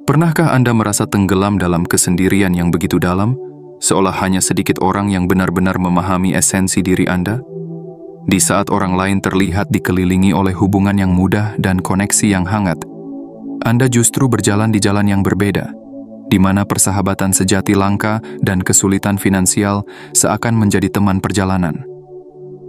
Pernahkah Anda merasa tenggelam dalam kesendirian yang begitu dalam, seolah hanya sedikit orang yang benar-benar memahami esensi diri Anda? Di saat orang lain terlihat dikelilingi oleh hubungan yang mudah dan koneksi yang hangat, Anda justru berjalan di jalan yang berbeda, di mana persahabatan sejati langka dan kesulitan finansial seakan menjadi teman perjalanan.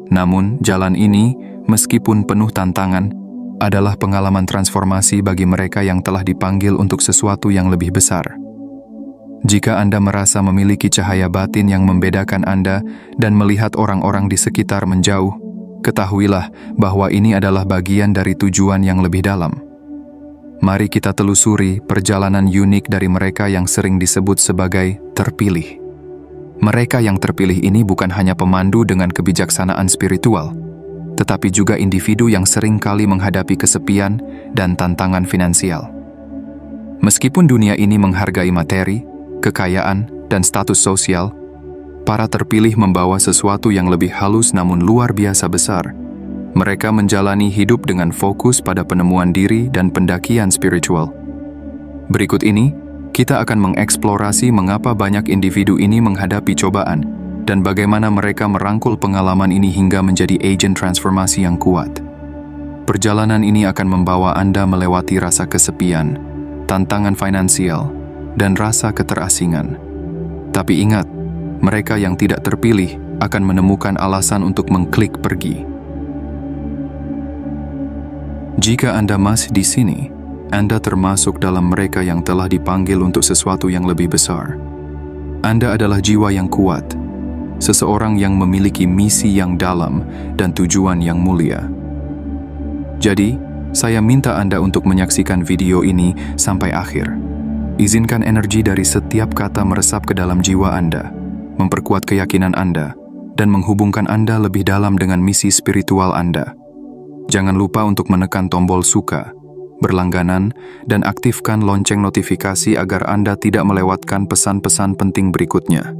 Namun, jalan ini, meskipun penuh tantangan, adalah pengalaman transformasi bagi mereka yang telah dipanggil untuk sesuatu yang lebih besar. Jika Anda merasa memiliki cahaya batin yang membedakan Anda dan melihat orang-orang di sekitar menjauh, ketahuilah bahwa ini adalah bagian dari tujuan yang lebih dalam. Mari kita telusuri perjalanan unik dari mereka yang sering disebut sebagai terpilih. Mereka yang terpilih ini bukan hanya pemandu dengan kebijaksanaan spiritual, tetapi juga individu yang sering kali menghadapi kesepian dan tantangan finansial. Meskipun dunia ini menghargai materi, kekayaan, dan status sosial, para terpilih membawa sesuatu yang lebih halus namun luar biasa besar. Mereka menjalani hidup dengan fokus pada penemuan diri dan pendakian spiritual. Berikut ini, kita akan mengeksplorasi mengapa banyak individu ini menghadapi cobaan, dan bagaimana mereka merangkul pengalaman ini hingga menjadi agen transformasi yang kuat. Perjalanan ini akan membawa Anda melewati rasa kesepian, tantangan finansial, dan rasa keterasingan. Tapi ingat, mereka yang tidak terpilih akan menemukan alasan untuk mengklik pergi. Jika Anda masih di sini, Anda termasuk dalam mereka yang telah dipanggil untuk sesuatu yang lebih besar. Anda adalah jiwa yang kuat, seseorang yang memiliki misi yang dalam dan tujuan yang mulia. Jadi, saya minta Anda untuk menyaksikan video ini sampai akhir. Izinkan energi dari setiap kata meresap ke dalam jiwa Anda, memperkuat keyakinan Anda, dan menghubungkan Anda lebih dalam dengan misi spiritual Anda. Jangan lupa untuk menekan tombol suka, berlangganan, dan aktifkan lonceng notifikasi agar Anda tidak melewatkan pesan-pesan penting berikutnya.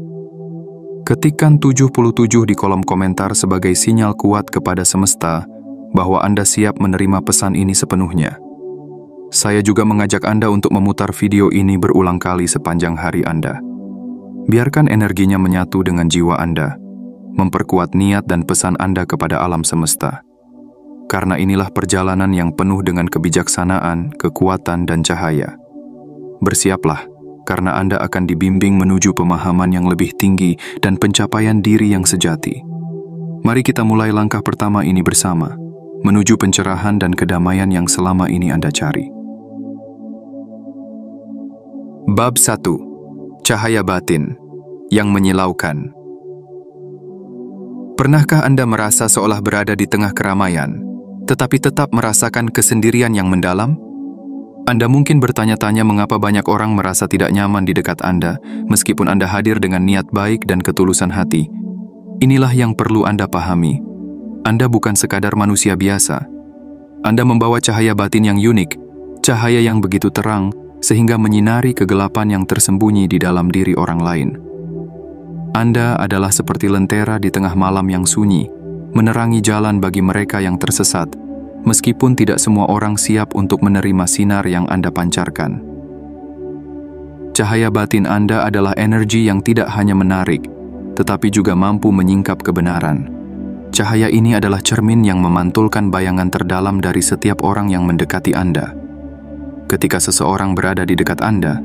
Ketikkan 77 di kolom komentar sebagai sinyal kuat kepada semesta bahwa Anda siap menerima pesan ini sepenuhnya. Saya juga mengajak Anda untuk memutar video ini berulang kali sepanjang hari Anda. Biarkan energinya menyatu dengan jiwa Anda, memperkuat niat dan pesan Anda kepada alam semesta. Karena inilah perjalanan yang penuh dengan kebijaksanaan, kekuatan, dan cahaya. Bersiaplah, karena Anda akan dibimbing menuju pemahaman yang lebih tinggi dan pencapaian diri yang sejati. Mari kita mulai langkah pertama ini bersama, menuju pencerahan dan kedamaian yang selama ini Anda cari. Bab 1. Cahaya batin yang menyilaukan. Pernahkah Anda merasa seolah berada di tengah keramaian, tetapi tetap merasakan kesendirian yang mendalam? Anda mungkin bertanya-tanya mengapa banyak orang merasa tidak nyaman di dekat Anda, meskipun Anda hadir dengan niat baik dan ketulusan hati. Inilah yang perlu Anda pahami. Anda bukan sekadar manusia biasa. Anda membawa cahaya batin yang unik, cahaya yang begitu terang, sehingga menyinari kegelapan yang tersembunyi di dalam diri orang lain. Anda adalah seperti lentera di tengah malam yang sunyi, menerangi jalan bagi mereka yang tersesat, meskipun tidak semua orang siap untuk menerima sinar yang Anda pancarkan. Cahaya batin Anda adalah energi yang tidak hanya menarik, tetapi juga mampu menyingkap kebenaran. Cahaya ini adalah cermin yang memantulkan bayangan terdalam dari setiap orang yang mendekati Anda. Ketika seseorang berada di dekat Anda,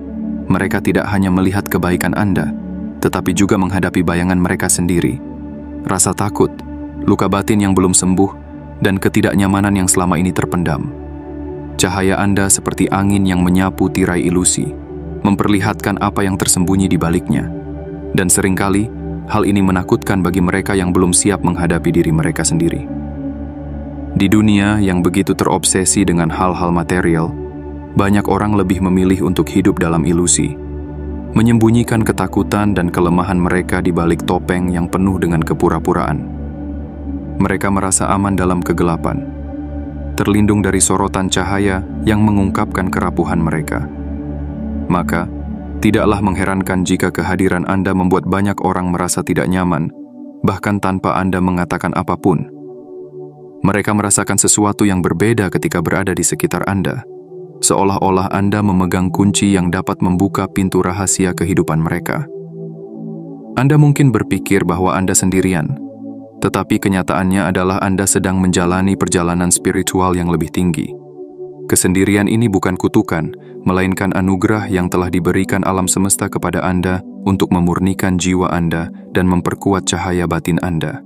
mereka tidak hanya melihat kebaikan Anda, tetapi juga menghadapi bayangan mereka sendiri. Rasa takut, luka batin yang belum sembuh, dan ketidaknyamanan yang selama ini terpendam. Cahaya Anda seperti angin yang menyapu tirai ilusi, memperlihatkan apa yang tersembunyi di baliknya. Dan seringkali, hal ini menakutkan bagi mereka yang belum siap menghadapi diri mereka sendiri. Di dunia yang begitu terobsesi dengan hal-hal material, banyak orang lebih memilih untuk hidup dalam ilusi, menyembunyikan ketakutan dan kelemahan mereka di balik topeng yang penuh dengan kepura-puraan. Mereka merasa aman dalam kegelapan, terlindung dari sorotan cahaya yang mengungkapkan kerapuhan mereka. Maka, tidaklah mengherankan jika kehadiran Anda membuat banyak orang merasa tidak nyaman, bahkan tanpa Anda mengatakan apapun. Mereka merasakan sesuatu yang berbeda ketika berada di sekitar Anda. seolah-olah Anda memegang kunci yang dapat membuka pintu rahasia kehidupan mereka. Anda mungkin berpikir bahwa Anda sendirian, tetapi kenyataannya adalah Anda sedang menjalani perjalanan spiritual yang lebih tinggi. Kesendirian ini bukan kutukan, melainkan anugerah yang telah diberikan alam semesta kepada Anda untuk memurnikan jiwa Anda dan memperkuat cahaya batin Anda.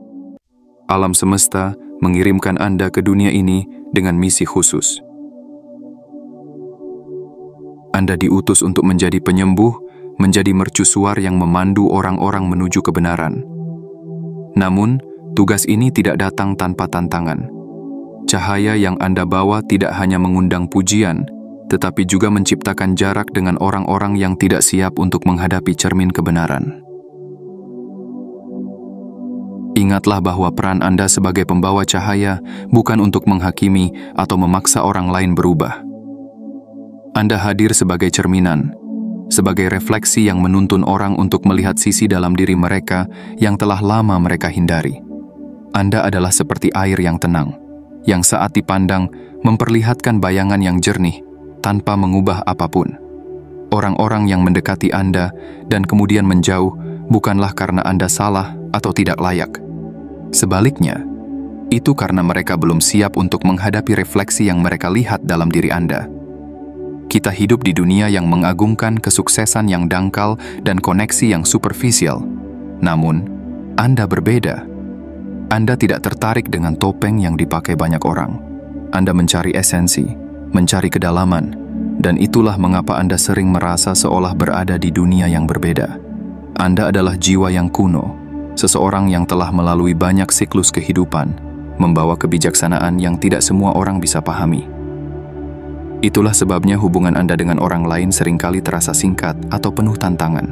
Alam semesta mengirimkan Anda ke dunia ini dengan misi khusus. Anda diutus untuk menjadi penyembuh, menjadi mercusuar yang memandu orang-orang menuju kebenaran. Namun, tugas ini tidak datang tanpa tantangan. Cahaya yang Anda bawa tidak hanya mengundang pujian, tetapi juga menciptakan jarak dengan orang-orang yang tidak siap untuk menghadapi cermin kebenaran. Ingatlah bahwa peran Anda sebagai pembawa cahaya bukan untuk menghakimi atau memaksa orang lain berubah. Anda hadir sebagai cerminan, sebagai refleksi yang menuntun orang untuk melihat sisi dalam diri mereka yang telah lama mereka hindari. Anda adalah seperti air yang tenang, yang saat dipandang memperlihatkan bayangan yang jernih tanpa mengubah apapun. Orang-orang yang mendekati Anda dan kemudian menjauh bukanlah karena Anda salah atau tidak layak. Sebaliknya, itu karena mereka belum siap untuk menghadapi refleksi yang mereka lihat dalam diri Anda. Kita hidup di dunia yang mengagungkan kesuksesan yang dangkal dan koneksi yang superficial. Namun, Anda berbeda. Anda tidak tertarik dengan topeng yang dipakai banyak orang. Anda mencari esensi, mencari kedalaman, dan itulah mengapa Anda sering merasa seolah berada di dunia yang berbeda. Anda adalah jiwa yang kuno, seseorang yang telah melalui banyak siklus kehidupan, membawa kebijaksanaan yang tidak semua orang bisa pahami. Itulah sebabnya hubungan Anda dengan orang lain seringkali terasa singkat atau penuh tantangan.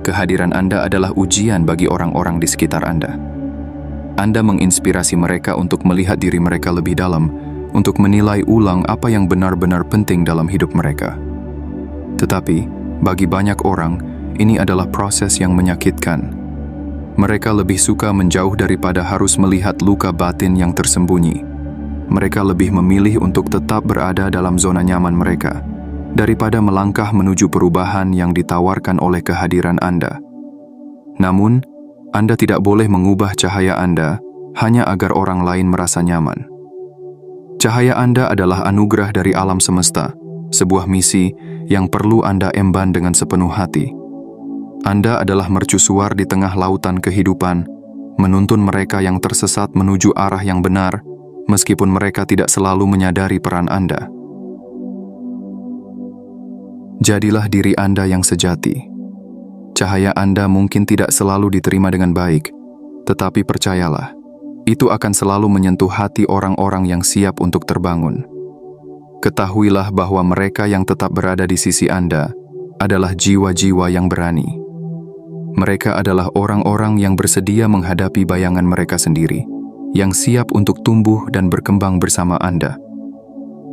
Kehadiran Anda adalah ujian bagi orang-orang di sekitar Anda. Anda menginspirasi mereka untuk melihat diri mereka lebih dalam, untuk menilai ulang apa yang benar-benar penting dalam hidup mereka. Tetapi, bagi banyak orang, ini adalah proses yang menyakitkan. Mereka lebih suka menjauh daripada harus melihat luka batin yang tersembunyi. Mereka lebih memilih untuk tetap berada dalam zona nyaman mereka, daripada melangkah menuju perubahan yang ditawarkan oleh kehadiran Anda. Namun, Anda tidak boleh mengubah cahaya Anda hanya agar orang lain merasa nyaman. Cahaya Anda adalah anugerah dari alam semesta, sebuah misi yang perlu Anda emban dengan sepenuh hati. Anda adalah mercusuar di tengah lautan kehidupan, menuntun mereka yang tersesat menuju arah yang benar, meskipun mereka tidak selalu menyadari peran Anda. Jadilah diri Anda yang sejati. Cahaya Anda mungkin tidak selalu diterima dengan baik, tetapi percayalah, itu akan selalu menyentuh hati orang-orang yang siap untuk terbangun. Ketahuilah bahwa mereka yang tetap berada di sisi Anda adalah jiwa-jiwa yang berani. Mereka adalah orang-orang yang bersedia menghadapi bayangan mereka sendiri, yang siap untuk tumbuh dan berkembang bersama Anda.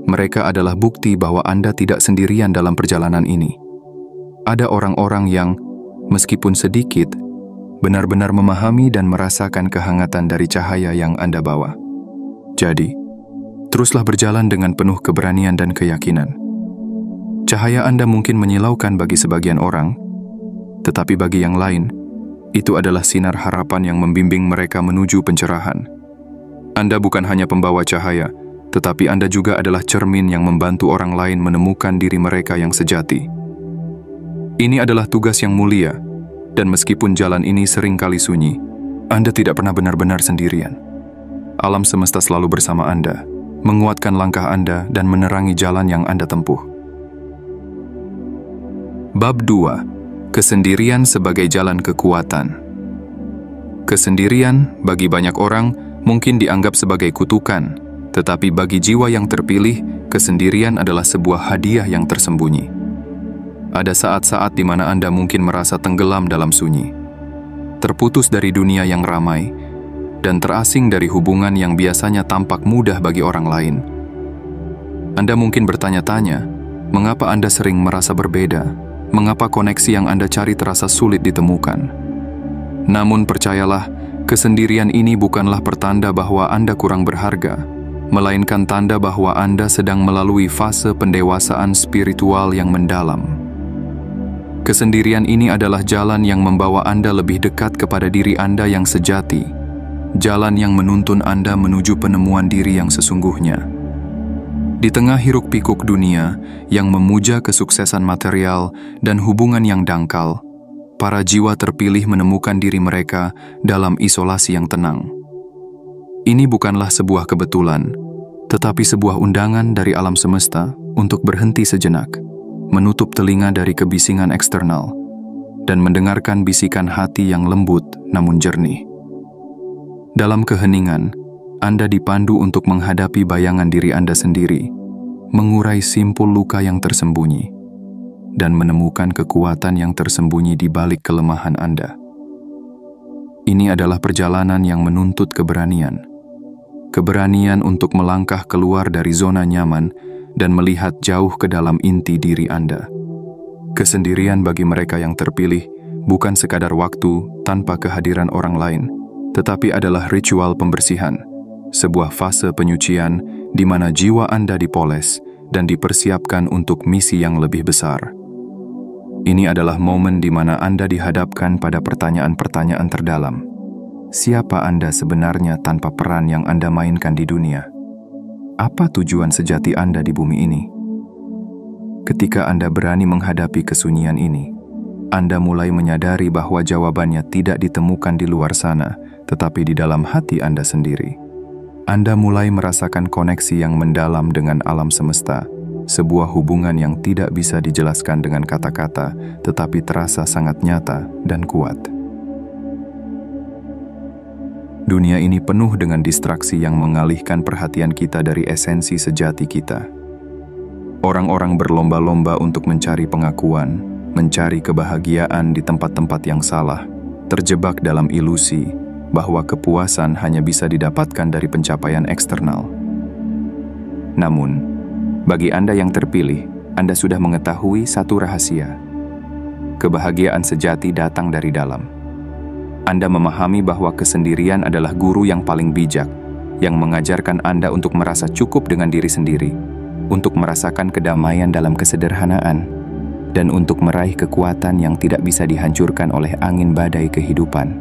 Mereka adalah bukti bahwa Anda tidak sendirian dalam perjalanan ini. Ada orang-orang yang, meskipun sedikit, benar-benar memahami dan merasakan kehangatan dari cahaya yang Anda bawa. Jadi, teruslah berjalan dengan penuh keberanian dan keyakinan. Cahaya Anda mungkin menyilaukan bagi sebagian orang, tetapi bagi yang lain, itu adalah sinar harapan yang membimbing mereka menuju pencerahan. Anda bukan hanya pembawa cahaya, tetapi Anda juga adalah cermin yang membantu orang lain menemukan diri mereka yang sejati. Ini adalah tugas yang mulia, dan meskipun jalan ini seringkali sunyi, Anda tidak pernah benar-benar sendirian. Alam semesta selalu bersama Anda, menguatkan langkah Anda dan menerangi jalan yang Anda tempuh. Bab 2. Kesendirian sebagai jalan kekuatan. Kesendirian bagi banyak orang mungkin dianggap sebagai kutukan, tetapi bagi jiwa yang terpilih, kesendirian adalah sebuah hadiah yang tersembunyi. Ada saat-saat di mana Anda mungkin merasa tenggelam dalam sunyi, terputus dari dunia yang ramai, dan terasing dari hubungan yang biasanya tampak mudah bagi orang lain. Anda mungkin bertanya-tanya, mengapa Anda sering merasa berbeda? Mengapa koneksi yang Anda cari terasa sulit ditemukan? Namun percayalah, kesendirian ini bukanlah pertanda bahwa Anda kurang berharga. melainkan tanda bahwa Anda sedang melalui fase pendewasaan spiritual yang mendalam. Kesendirian ini adalah jalan yang membawa Anda lebih dekat kepada diri Anda yang sejati, jalan yang menuntun Anda menuju penemuan diri yang sesungguhnya. Di tengah hiruk-pikuk dunia yang memuja kesuksesan material dan hubungan yang dangkal, para jiwa terpilih menemukan diri mereka dalam isolasi yang tenang. Ini bukanlah sebuah kebetulan, tetapi sebuah undangan dari alam semesta untuk berhenti sejenak, menutup telinga dari kebisingan eksternal, dan mendengarkan bisikan hati yang lembut namun jernih. Dalam keheningan, Anda dipandu untuk menghadapi bayangan diri Anda sendiri, mengurai simpul luka yang tersembunyi, dan menemukan kekuatan yang tersembunyi di balik kelemahan Anda. Ini adalah perjalanan yang menuntut keberanian. Keberanian untuk melangkah keluar dari zona nyaman dan melihat jauh ke dalam inti diri Anda. Kesendirian bagi mereka yang terpilih bukan sekadar waktu tanpa kehadiran orang lain, tetapi adalah ritual pembersihan, sebuah fase penyucian di mana jiwa Anda dipoles dan dipersiapkan untuk misi yang lebih besar. Ini adalah momen di mana Anda dihadapkan pada pertanyaan-pertanyaan terdalam. Siapa Anda sebenarnya tanpa peran yang Anda mainkan di dunia? Apa tujuan sejati Anda di bumi ini? Ketika Anda berani menghadapi kesunyian ini, Anda mulai menyadari bahwa jawabannya tidak ditemukan di luar sana, tetapi di dalam hati Anda sendiri. Anda mulai merasakan koneksi yang mendalam dengan alam semesta, sebuah hubungan yang tidak bisa dijelaskan dengan kata-kata, tetapi terasa sangat nyata dan kuat. Dunia ini penuh dengan distraksi yang mengalihkan perhatian kita dari esensi sejati kita. Orang-orang berlomba-lomba untuk mencari pengakuan, mencari kebahagiaan di tempat-tempat yang salah, terjebak dalam ilusi bahwa kepuasan hanya bisa didapatkan dari pencapaian eksternal. Namun, bagi Anda yang terpilih, Anda sudah mengetahui satu rahasia. Kebahagiaan sejati datang dari dalam. Anda memahami bahwa kesendirian adalah guru yang paling bijak, yang mengajarkan Anda untuk merasa cukup dengan diri sendiri, untuk merasakan kedamaian dalam kesederhanaan, dan untuk meraih kekuatan yang tidak bisa dihancurkan oleh angin badai kehidupan.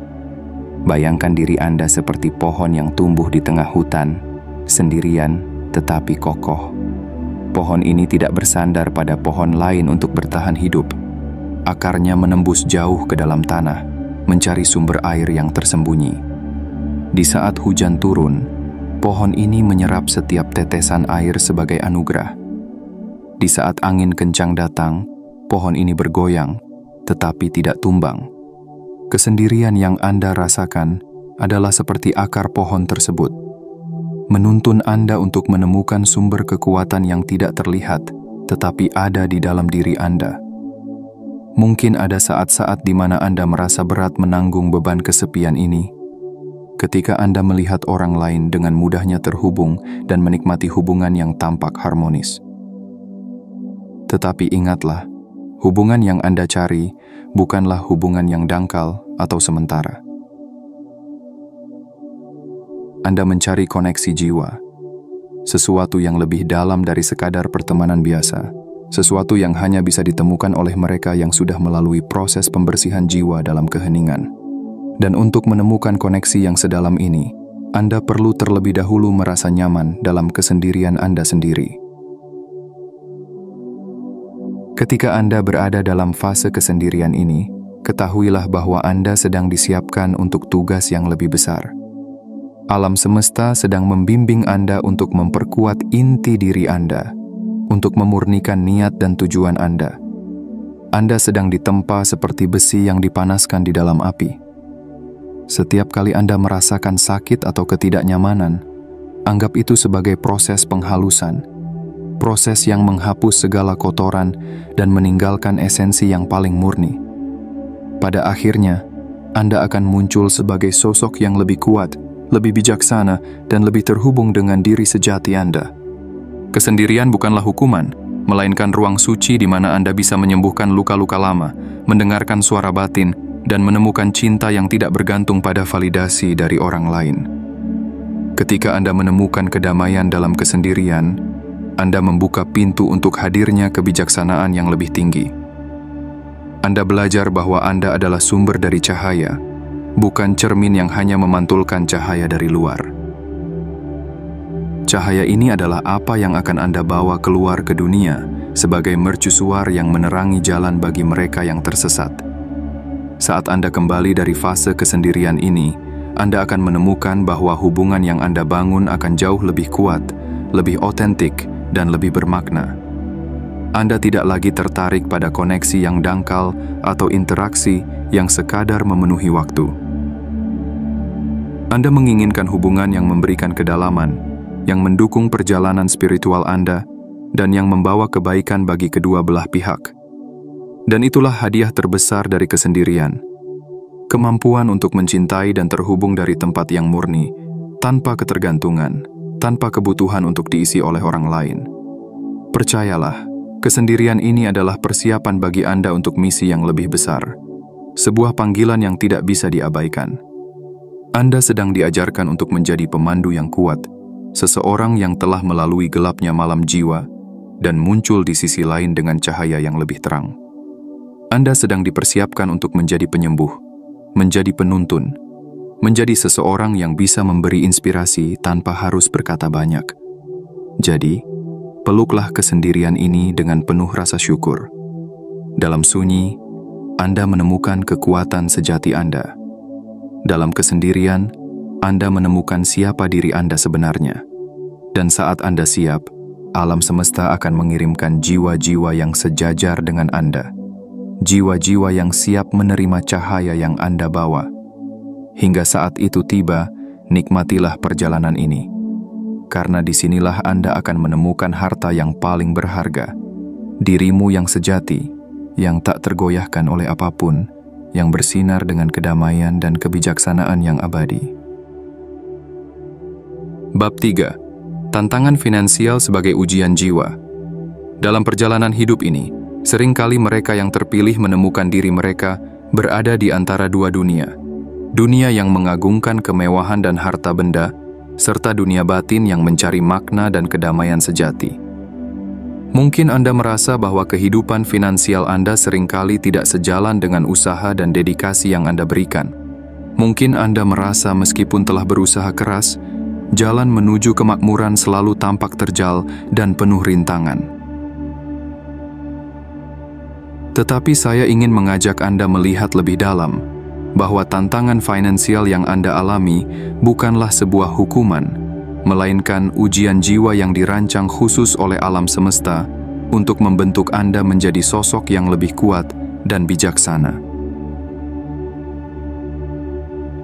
Bayangkan diri Anda seperti pohon yang tumbuh di tengah hutan, sendirian tetapi kokoh. Pohon ini tidak bersandar pada pohon lain untuk bertahan hidup. Akarnya menembus jauh ke dalam tanah, mencari sumber air yang tersembunyi. Di saat hujan turun, pohon ini menyerap setiap tetesan air sebagai anugerah. Di saat angin kencang datang, pohon ini bergoyang, tetapi tidak tumbang. Kesendirian yang Anda rasakan adalah seperti akar pohon tersebut, menuntun Anda untuk menemukan sumber kekuatan yang tidak terlihat, tetapi ada di dalam diri Anda. Mungkin ada saat-saat di mana Anda merasa berat menanggung beban kesepian ini, ketika Anda melihat orang lain dengan mudahnya terhubung dan menikmati hubungan yang tampak harmonis. Tetapi ingatlah, hubungan yang Anda cari bukanlah hubungan yang dangkal atau sementara. Anda mencari koneksi jiwa, sesuatu yang lebih dalam dari sekadar pertemanan biasa. Sesuatu yang hanya bisa ditemukan oleh mereka yang sudah melalui proses pembersihan jiwa dalam keheningan. Dan untuk menemukan koneksi yang sedalam ini, Anda perlu terlebih dahulu merasa nyaman dalam kesendirian Anda sendiri. Ketika Anda berada dalam fase kesendirian ini, ketahuilah bahwa Anda sedang disiapkan untuk tugas yang lebih besar. Alam semesta sedang membimbing Anda untuk memperkuat inti diri Anda, untuk memurnikan niat dan tujuan Anda. Anda sedang ditempa seperti besi yang dipanaskan di dalam api. Setiap kali Anda merasakan sakit atau ketidaknyamanan, anggap itu sebagai proses penghalusan, proses yang menghapus segala kotoran dan meninggalkan esensi yang paling murni. Pada akhirnya, Anda akan muncul sebagai sosok yang lebih kuat, lebih bijaksana, dan lebih terhubung dengan diri sejati Anda. Kesendirian bukanlah hukuman, melainkan ruang suci di mana Anda bisa menyembuhkan luka-luka lama, mendengarkan suara batin, dan menemukan cinta yang tidak bergantung pada validasi dari orang lain. Ketika Anda menemukan kedamaian dalam kesendirian, Anda membuka pintu untuk hadirnya kebijaksanaan yang lebih tinggi. Anda belajar bahwa Anda adalah sumber dari cahaya, bukan cermin yang hanya memantulkan cahaya dari luar. Cahaya ini adalah apa yang akan Anda bawa keluar ke dunia sebagai mercusuar yang menerangi jalan bagi mereka yang tersesat. Saat Anda kembali dari fase kesendirian ini, Anda akan menemukan bahwa hubungan yang Anda bangun akan jauh lebih kuat, lebih otentik, dan lebih bermakna. Anda tidak lagi tertarik pada koneksi yang dangkal atau interaksi yang sekadar memenuhi waktu. Anda menginginkan hubungan yang memberikan kedalaman, yang mendukung perjalanan spiritual Anda, dan yang membawa kebaikan bagi kedua belah pihak. Dan itulah hadiah terbesar dari kesendirian. Kemampuan untuk mencintai dan terhubung dari tempat yang murni, tanpa ketergantungan, tanpa kebutuhan untuk diisi oleh orang lain. Percayalah, kesendirian ini adalah persiapan bagi Anda untuk misi yang lebih besar. Sebuah panggilan yang tidak bisa diabaikan. Anda sedang diajarkan untuk menjadi pemandu yang kuat, seseorang yang telah melalui gelapnya malam jiwa dan muncul di sisi lain dengan cahaya yang lebih terang. Anda sedang dipersiapkan untuk menjadi penyembuh, menjadi penuntun, menjadi seseorang yang bisa memberi inspirasi tanpa harus berkata banyak. Jadi, peluklah kesendirian ini dengan penuh rasa syukur. Dalam sunyi, Anda menemukan kekuatan sejati Anda. Dalam kesendirian, Anda menemukan siapa diri Anda sebenarnya. Dan saat Anda siap, alam semesta akan mengirimkan jiwa-jiwa yang sejajar dengan Anda. Jiwa-jiwa yang siap menerima cahaya yang Anda bawa. Hingga saat itu tiba, nikmatilah perjalanan ini. Karena disinilah Anda akan menemukan harta yang paling berharga. Dirimu yang sejati, yang tak tergoyahkan oleh apapun, yang bersinar dengan kedamaian dan kebijaksanaan yang abadi. Bab 3. Tantangan finansial sebagai ujian jiwa. Dalam perjalanan hidup ini, seringkali mereka yang terpilih menemukan diri mereka berada di antara dua dunia. Dunia yang mengagungkan kemewahan dan harta benda, serta dunia batin yang mencari makna dan kedamaian sejati. Mungkin Anda merasa bahwa kehidupan finansial Anda seringkali tidak sejalan dengan usaha dan dedikasi yang Anda berikan. Mungkin Anda merasa meskipun telah berusaha keras, jalan menuju kemakmuran selalu tampak terjal dan penuh rintangan. Tetapi saya ingin mengajak Anda melihat lebih dalam, bahwa tantangan finansial yang Anda alami bukanlah sebuah hukuman, melainkan ujian jiwa yang dirancang khusus oleh alam semesta untuk membentuk Anda menjadi sosok yang lebih kuat dan bijaksana.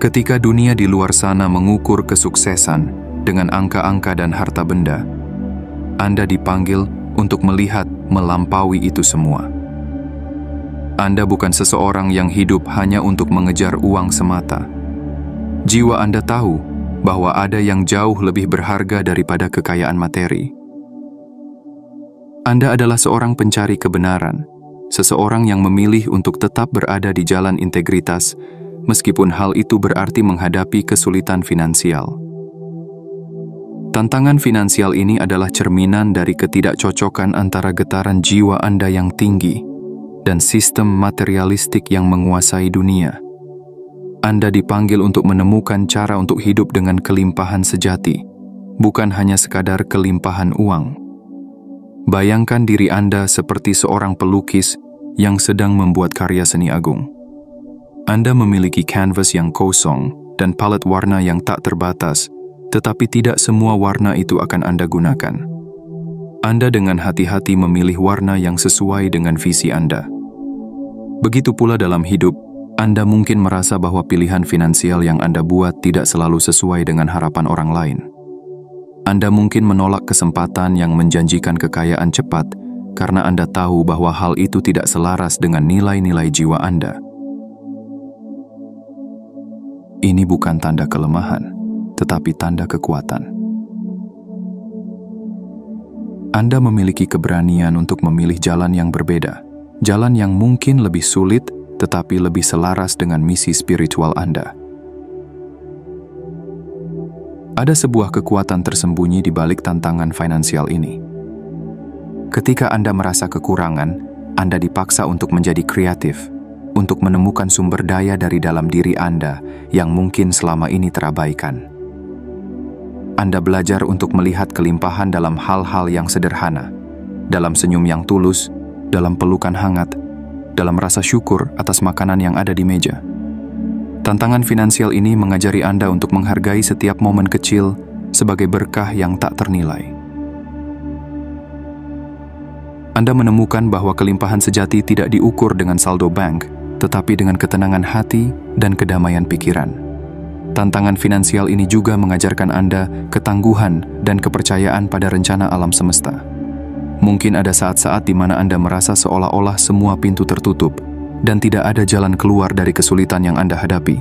Ketika dunia di luar sana mengukur kesuksesan dengan angka-angka dan harta benda, Anda dipanggil untuk melihat melampaui itu semua. Anda bukan seseorang yang hidup hanya untuk mengejar uang semata. Jiwa Anda tahu bahwa ada yang jauh lebih berharga daripada kekayaan materi. Anda adalah seorang pencari kebenaran, seseorang yang memilih untuk tetap berada di jalan integritas, meskipun hal itu berarti menghadapi kesulitan finansial. Tantangan finansial ini adalah cerminan dari ketidakcocokan antara getaran jiwa Anda yang tinggi dan sistem materialistik yang menguasai dunia. Anda dipanggil untuk menemukan cara untuk hidup dengan kelimpahan sejati, bukan hanya sekadar kelimpahan uang. Bayangkan diri Anda seperti seorang pelukis yang sedang membuat karya seni agung. Anda memiliki kanvas yang kosong dan palet warna yang tak terbatas, tetapi tidak semua warna itu akan Anda gunakan. Anda dengan hati-hati memilih warna yang sesuai dengan visi Anda. Begitu pula dalam hidup, Anda mungkin merasa bahwa pilihan finansial yang Anda buat tidak selalu sesuai dengan harapan orang lain. Anda mungkin menolak kesempatan yang menjanjikan kekayaan cepat karena Anda tahu bahwa hal itu tidak selaras dengan nilai-nilai jiwa Anda. Ini bukan tanda kelemahan, tetapi tanda kekuatan. Anda memiliki keberanian untuk memilih jalan yang berbeda, jalan yang mungkin lebih sulit, tetapi lebih selaras dengan misi spiritual Anda. Ada sebuah kekuatan tersembunyi di balik tantangan finansial ini. Ketika Anda merasa kekurangan, Anda dipaksa untuk menjadi kreatif, untuk menemukan sumber daya dari dalam diri Anda yang mungkin selama ini terabaikan. Anda belajar untuk melihat kelimpahan dalam hal-hal yang sederhana, dalam senyum yang tulus, dalam pelukan hangat, dalam rasa syukur atas makanan yang ada di meja. Tantangan finansial ini mengajari Anda untuk menghargai setiap momen kecil sebagai berkah yang tak ternilai. Anda menemukan bahwa kelimpahan sejati tidak diukur dengan saldo bank, tetapi dengan ketenangan hati dan kedamaian pikiran. Tantangan finansial ini juga mengajarkan Anda ketangguhan dan kepercayaan pada rencana alam semesta. Mungkin ada saat-saat di mana Anda merasa seolah-olah semua pintu tertutup dan tidak ada jalan keluar dari kesulitan yang Anda hadapi.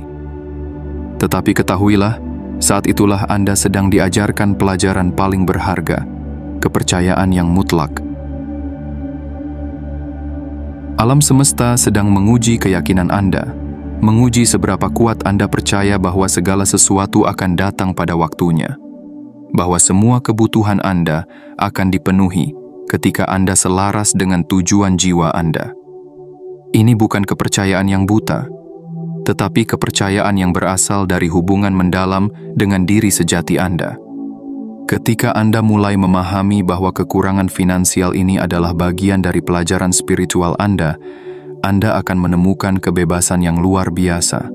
Tetapi ketahuilah, saat itulah Anda sedang diajarkan pelajaran paling berharga, kepercayaan yang mutlak. Alam semesta sedang menguji keyakinan Anda, menguji seberapa kuat Anda percaya bahwa segala sesuatu akan datang pada waktunya, bahwa semua kebutuhan Anda akan dipenuhi ketika Anda selaras dengan tujuan jiwa Anda. Ini bukan kepercayaan yang buta, tetapi kepercayaan yang berasal dari hubungan mendalam dengan diri sejati Anda. Ketika Anda mulai memahami bahwa kekurangan finansial ini adalah bagian dari pelajaran spiritual Anda akan menemukan kebebasan yang luar biasa.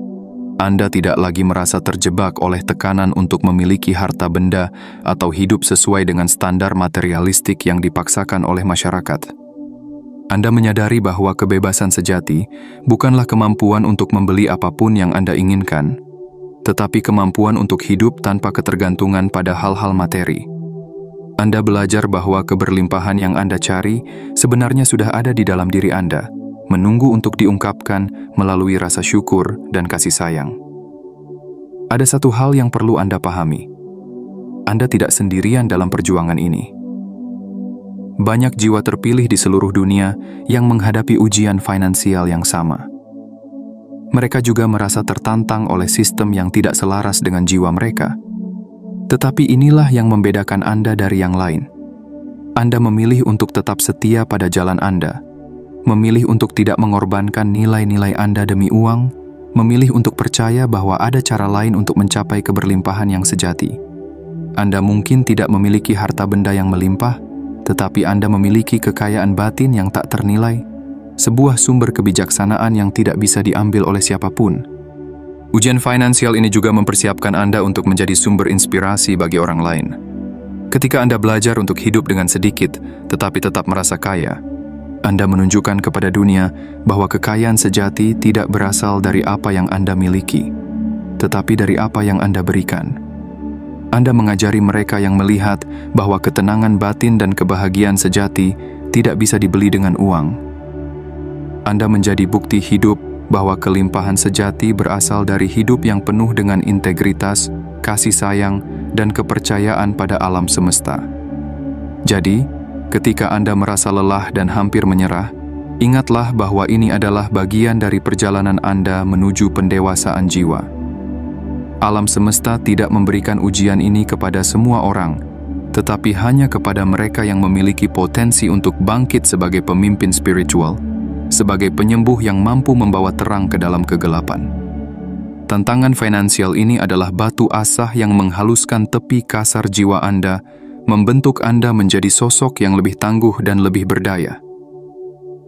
Anda tidak lagi merasa terjebak oleh tekanan untuk memiliki harta benda atau hidup sesuai dengan standar materialistik yang dipaksakan oleh masyarakat. Anda menyadari bahwa kebebasan sejati bukanlah kemampuan untuk membeli apapun yang Anda inginkan, tetapi kemampuan untuk hidup tanpa ketergantungan pada hal-hal materi. Anda belajar bahwa keberlimpahan yang Anda cari sebenarnya sudah ada di dalam diri Anda, menunggu untuk diungkapkan melalui rasa syukur dan kasih sayang. Ada satu hal yang perlu Anda pahami. Anda tidak sendirian dalam perjuangan ini. Banyak jiwa terpilih di seluruh dunia yang menghadapi ujian finansial yang sama. Mereka juga merasa tertantang oleh sistem yang tidak selaras dengan jiwa mereka. Tetapi inilah yang membedakan Anda dari yang lain. Anda memilih untuk tetap setia pada jalan Anda, memilih untuk tidak mengorbankan nilai-nilai Anda demi uang, memilih untuk percaya bahwa ada cara lain untuk mencapai keberlimpahan yang sejati. Anda mungkin tidak memiliki harta benda yang melimpah, tetapi Anda memiliki kekayaan batin yang tak ternilai, sebuah sumber kebijaksanaan yang tidak bisa diambil oleh siapapun. Ujian finansial ini juga mempersiapkan Anda untuk menjadi sumber inspirasi bagi orang lain. Ketika Anda belajar untuk hidup dengan sedikit, tetapi tetap merasa kaya, Anda menunjukkan kepada dunia bahwa kekayaan sejati tidak berasal dari apa yang Anda miliki, tetapi dari apa yang Anda berikan. Anda mengajari mereka yang melihat bahwa ketenangan batin dan kebahagiaan sejati tidak bisa dibeli dengan uang. Anda menjadi bukti hidup bahwa kelimpahan sejati berasal dari hidup yang penuh dengan integritas, kasih sayang, dan kepercayaan pada alam semesta. Jadi, ketika Anda merasa lelah dan hampir menyerah, ingatlah bahwa ini adalah bagian dari perjalanan Anda menuju pendewasaan jiwa. Alam semesta tidak memberikan ujian ini kepada semua orang, tetapi hanya kepada mereka yang memiliki potensi untuk bangkit sebagai pemimpin spiritual, sebagai penyembuh yang mampu membawa terang ke dalam kegelapan. Tantangan finansial ini adalah batu asah yang menghaluskan tepi kasar jiwa Anda, membentuk Anda menjadi sosok yang lebih tangguh dan lebih berdaya.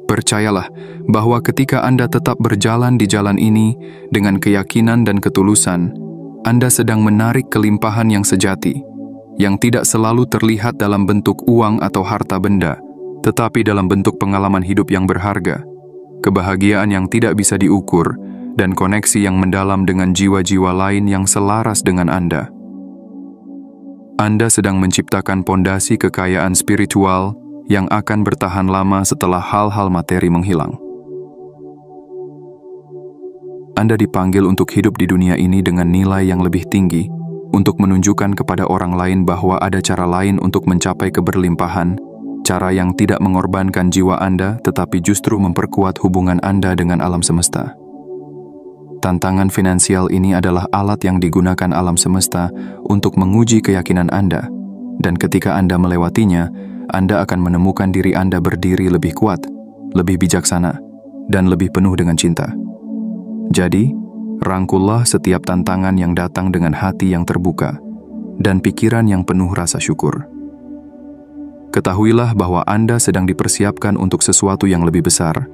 Percayalah bahwa ketika Anda tetap berjalan di jalan ini dengan keyakinan dan ketulusan, Anda sedang menarik kelimpahan yang sejati, yang tidak selalu terlihat dalam bentuk uang atau harta benda, tetapi dalam bentuk pengalaman hidup yang berharga, kebahagiaan yang tidak bisa diukur, dan koneksi yang mendalam dengan jiwa-jiwa lain yang selaras dengan Anda. Anda sedang menciptakan pondasi kekayaan spiritual yang akan bertahan lama setelah hal-hal materi menghilang. Anda dipanggil untuk hidup di dunia ini dengan nilai yang lebih tinggi, untuk menunjukkan kepada orang lain bahwa ada cara lain untuk mencapai keberlimpahan, cara yang tidak mengorbankan jiwa Anda tetapi justru memperkuat hubungan Anda dengan alam semesta. Tantangan finansial ini adalah alat yang digunakan alam semesta untuk menguji keyakinan Anda, dan ketika Anda melewatinya, Anda akan menemukan diri Anda berdiri lebih kuat, lebih bijaksana, dan lebih penuh dengan cinta. Jadi, rangkullah setiap tantangan yang datang dengan hati yang terbuka dan pikiran yang penuh rasa syukur. Ketahuilah bahwa Anda sedang dipersiapkan untuk sesuatu yang lebih besar,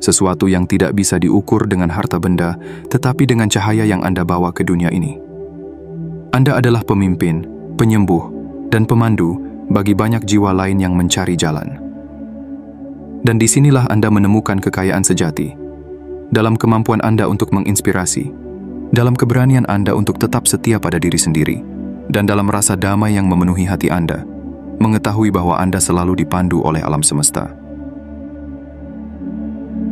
sesuatu yang tidak bisa diukur dengan harta benda, tetapi dengan cahaya yang Anda bawa ke dunia ini. Anda adalah pemimpin, penyembuh, dan pemandu bagi banyak jiwa lain yang mencari jalan. Dan disinilah Anda menemukan kekayaan sejati, dalam kemampuan Anda untuk menginspirasi, dalam keberanian Anda untuk tetap setia pada diri sendiri, dan dalam rasa damai yang memenuhi hati Anda, mengetahui bahwa Anda selalu dipandu oleh alam semesta.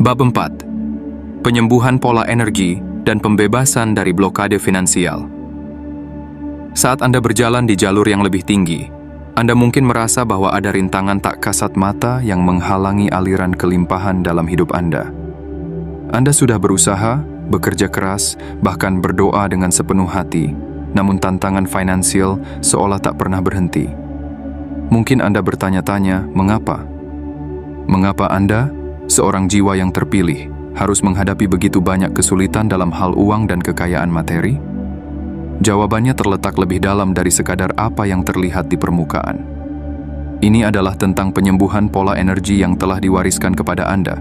Bab 4. Penyembuhan pola energi dan pembebasan dari blokade finansial. Saat Anda berjalan di jalur yang lebih tinggi, Anda mungkin merasa bahwa ada rintangan tak kasat mata yang menghalangi aliran kelimpahan dalam hidup Anda. Anda sudah berusaha, bekerja keras, bahkan berdoa dengan sepenuh hati, namun tantangan finansial seolah tak pernah berhenti. Mungkin Anda bertanya-tanya, mengapa? Mengapa Anda, seorang jiwa yang terpilih, harus menghadapi begitu banyak kesulitan dalam hal uang dan kekayaan materi? Jawabannya terletak lebih dalam dari sekadar apa yang terlihat di permukaan. Ini adalah tentang penyembuhan pola energi yang telah diwariskan kepada Anda,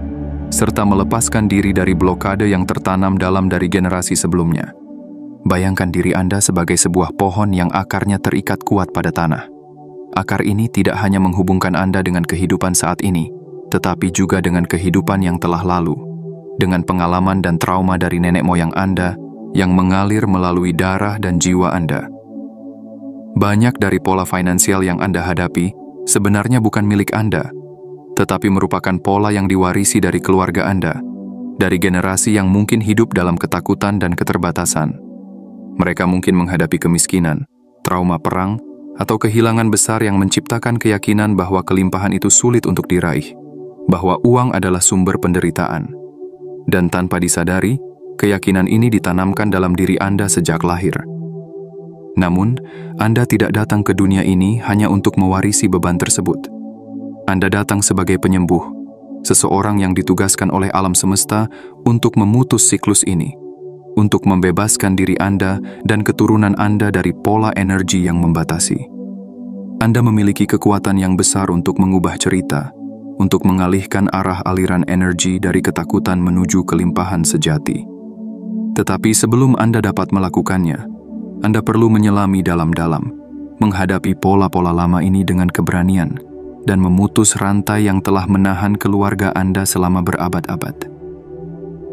serta melepaskan diri dari blokade yang tertanam dalam dari generasi sebelumnya. Bayangkan diri Anda sebagai sebuah pohon yang akarnya terikat kuat pada tanah. Akar ini tidak hanya menghubungkan Anda dengan kehidupan saat ini, tetapi juga dengan kehidupan yang telah lalu, dengan pengalaman dan trauma dari nenek moyang Anda yang mengalir melalui darah dan jiwa Anda. Banyak dari pola finansial yang Anda hadapi sebenarnya bukan milik Anda, tetapi merupakan pola yang diwarisi dari keluarga Anda, dari generasi yang mungkin hidup dalam ketakutan dan keterbatasan. Mereka mungkin menghadapi kemiskinan, trauma perang, atau kehilangan besar yang menciptakan keyakinan bahwa kelimpahan itu sulit untuk diraih, bahwa uang adalah sumber penderitaan. Dan tanpa disadari, keyakinan ini ditanamkan dalam diri Anda sejak lahir. Namun, Anda tidak datang ke dunia ini hanya untuk mewarisi beban tersebut. Anda datang sebagai penyembuh, seseorang yang ditugaskan oleh alam semesta untuk memutus siklus ini, untuk membebaskan diri Anda dan keturunan Anda dari pola energi yang membatasi. Anda memiliki kekuatan yang besar untuk mengubah cerita, untuk mengalihkan arah aliran energi dari ketakutan menuju kelimpahan sejati. Tetapi sebelum Anda dapat melakukannya, Anda perlu menyelami dalam-dalam, menghadapi pola-pola lama ini dengan keberanian, dan memutus rantai yang telah menahan keluarga Anda selama berabad-abad.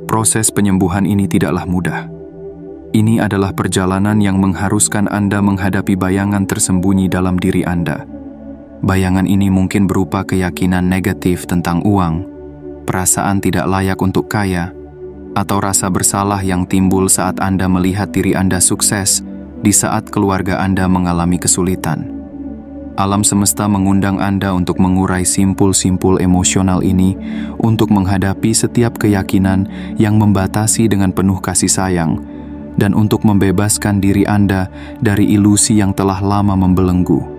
Proses penyembuhan ini tidaklah mudah. Ini adalah perjalanan yang mengharuskan Anda menghadapi bayangan tersembunyi dalam diri Anda. Bayangan ini mungkin berupa keyakinan negatif tentang uang, perasaan tidak layak untuk kaya, atau rasa bersalah yang timbul saat Anda melihat diri Anda sukses di saat keluarga Anda mengalami kesulitan. Alam semesta mengundang Anda untuk mengurai simpul-simpul emosional ini, untuk menghadapi setiap keyakinan yang membatasi dengan penuh kasih sayang, dan untuk membebaskan diri Anda dari ilusi yang telah lama membelenggu.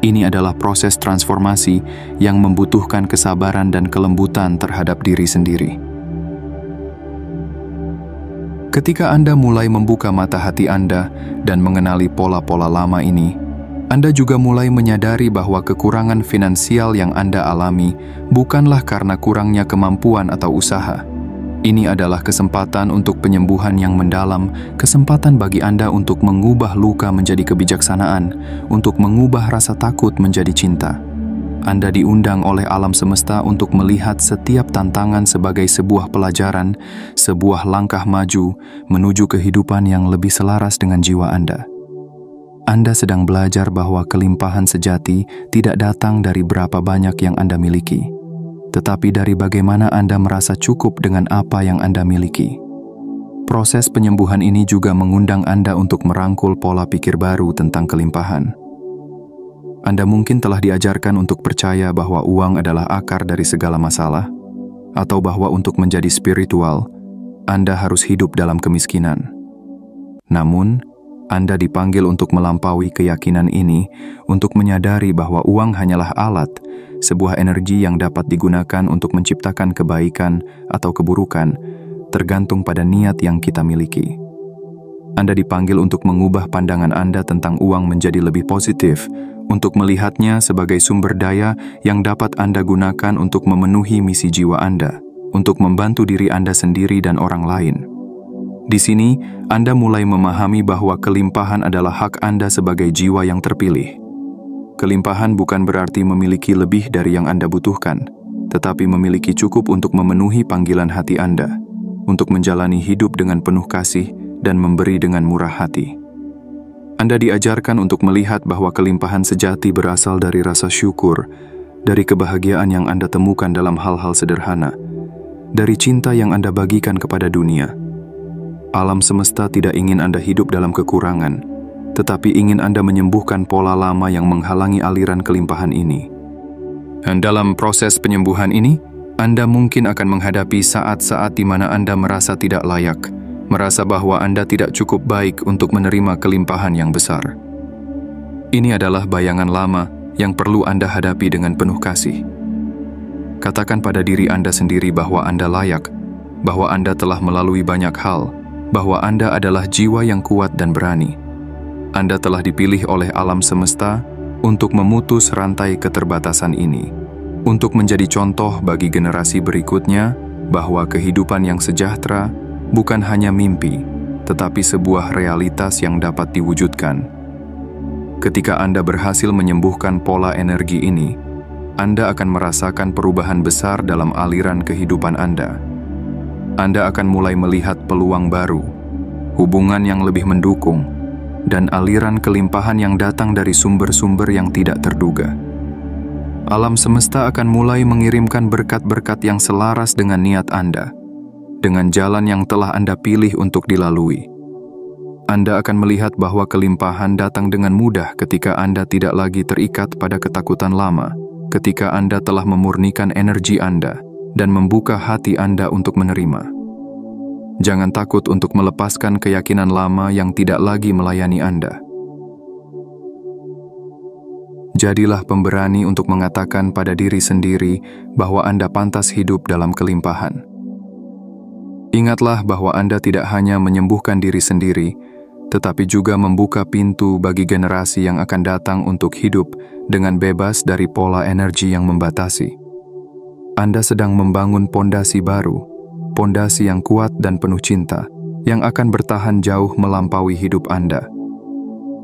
Ini adalah proses transformasi yang membutuhkan kesabaran dan kelembutan terhadap diri sendiri. Ketika Anda mulai membuka mata hati Anda dan mengenali pola-pola lama ini, Anda juga mulai menyadari bahwa kekurangan finansial yang Anda alami bukanlah karena kurangnya kemampuan atau usaha. Ini adalah kesempatan untuk penyembuhan yang mendalam, kesempatan bagi Anda untuk mengubah luka menjadi kebijaksanaan, untuk mengubah rasa takut menjadi cinta. Anda diundang oleh alam semesta untuk melihat setiap tantangan sebagai sebuah pelajaran, sebuah langkah maju menuju kehidupan yang lebih selaras dengan jiwa Anda. Anda sedang belajar bahwa kelimpahan sejati tidak datang dari berapa banyak yang Anda miliki, tetapi dari bagaimana Anda merasa cukup dengan apa yang Anda miliki. Proses penyembuhan ini juga mengundang Anda untuk merangkul pola pikir baru tentang kelimpahan. Anda mungkin telah diajarkan untuk percaya bahwa uang adalah akar dari segala masalah, atau bahwa untuk menjadi spiritual, Anda harus hidup dalam kemiskinan. Namun, Anda dipanggil untuk melampaui keyakinan ini, untuk menyadari bahwa uang hanyalah alat, sebuah energi yang dapat digunakan untuk menciptakan kebaikan atau keburukan, tergantung pada niat yang kita miliki. Anda dipanggil untuk mengubah pandangan Anda tentang uang menjadi lebih positif, untuk melihatnya sebagai sumber daya yang dapat Anda gunakan untuk memenuhi misi jiwa Anda, untuk membantu diri Anda sendiri dan orang lain. Di sini, Anda mulai memahami bahwa kelimpahan adalah hak Anda sebagai jiwa yang terpilih. Kelimpahan bukan berarti memiliki lebih dari yang Anda butuhkan, tetapi memiliki cukup untuk memenuhi panggilan hati Anda, untuk menjalani hidup dengan penuh kasih dan memberi dengan murah hati. Anda diajarkan untuk melihat bahwa kelimpahan sejati berasal dari rasa syukur, dari kebahagiaan yang Anda temukan dalam hal-hal sederhana, dari cinta yang Anda bagikan kepada dunia. Alam semesta tidak ingin Anda hidup dalam kekurangan, tetapi ingin Anda menyembuhkan pola lama yang menghalangi aliran kelimpahan ini. Dan dalam proses penyembuhan ini, Anda mungkin akan menghadapi saat-saat di mana Anda merasa tidak layak, merasa bahwa Anda tidak cukup baik untuk menerima kelimpahan yang besar. Ini adalah bayangan lama yang perlu Anda hadapi dengan penuh kasih. Katakan pada diri Anda sendiri bahwa Anda layak, bahwa Anda telah melalui banyak hal, bahwa Anda adalah jiwa yang kuat dan berani. Anda telah dipilih oleh alam semesta untuk memutus rantai keterbatasan ini, untuk menjadi contoh bagi generasi berikutnya bahwa kehidupan yang sejahtera bukan hanya mimpi, tetapi sebuah realitas yang dapat diwujudkan. Ketika Anda berhasil menyembuhkan pola energi ini, Anda akan merasakan perubahan besar dalam aliran kehidupan Anda. Anda akan mulai melihat peluang baru, hubungan yang lebih mendukung, dan aliran kelimpahan yang datang dari sumber-sumber yang tidak terduga. Alam semesta akan mulai mengirimkan berkat-berkat yang selaras dengan niat Anda, dengan jalan yang telah Anda pilih untuk dilalui. Anda akan melihat bahwa kelimpahan datang dengan mudah ketika Anda tidak lagi terikat pada ketakutan lama, ketika Anda telah memurnikan energi Anda dan membuka hati Anda untuk menerima. Jangan takut untuk melepaskan keyakinan lama yang tidak lagi melayani Anda. Jadilah pemberani untuk mengatakan pada diri sendiri bahwa Anda pantas hidup dalam kelimpahan. Ingatlah bahwa Anda tidak hanya menyembuhkan diri sendiri, tetapi juga membuka pintu bagi generasi yang akan datang untuk hidup dengan bebas dari pola energi yang membatasi. Anda sedang membangun pondasi baru, pondasi yang kuat dan penuh cinta, yang akan bertahan jauh melampaui hidup Anda.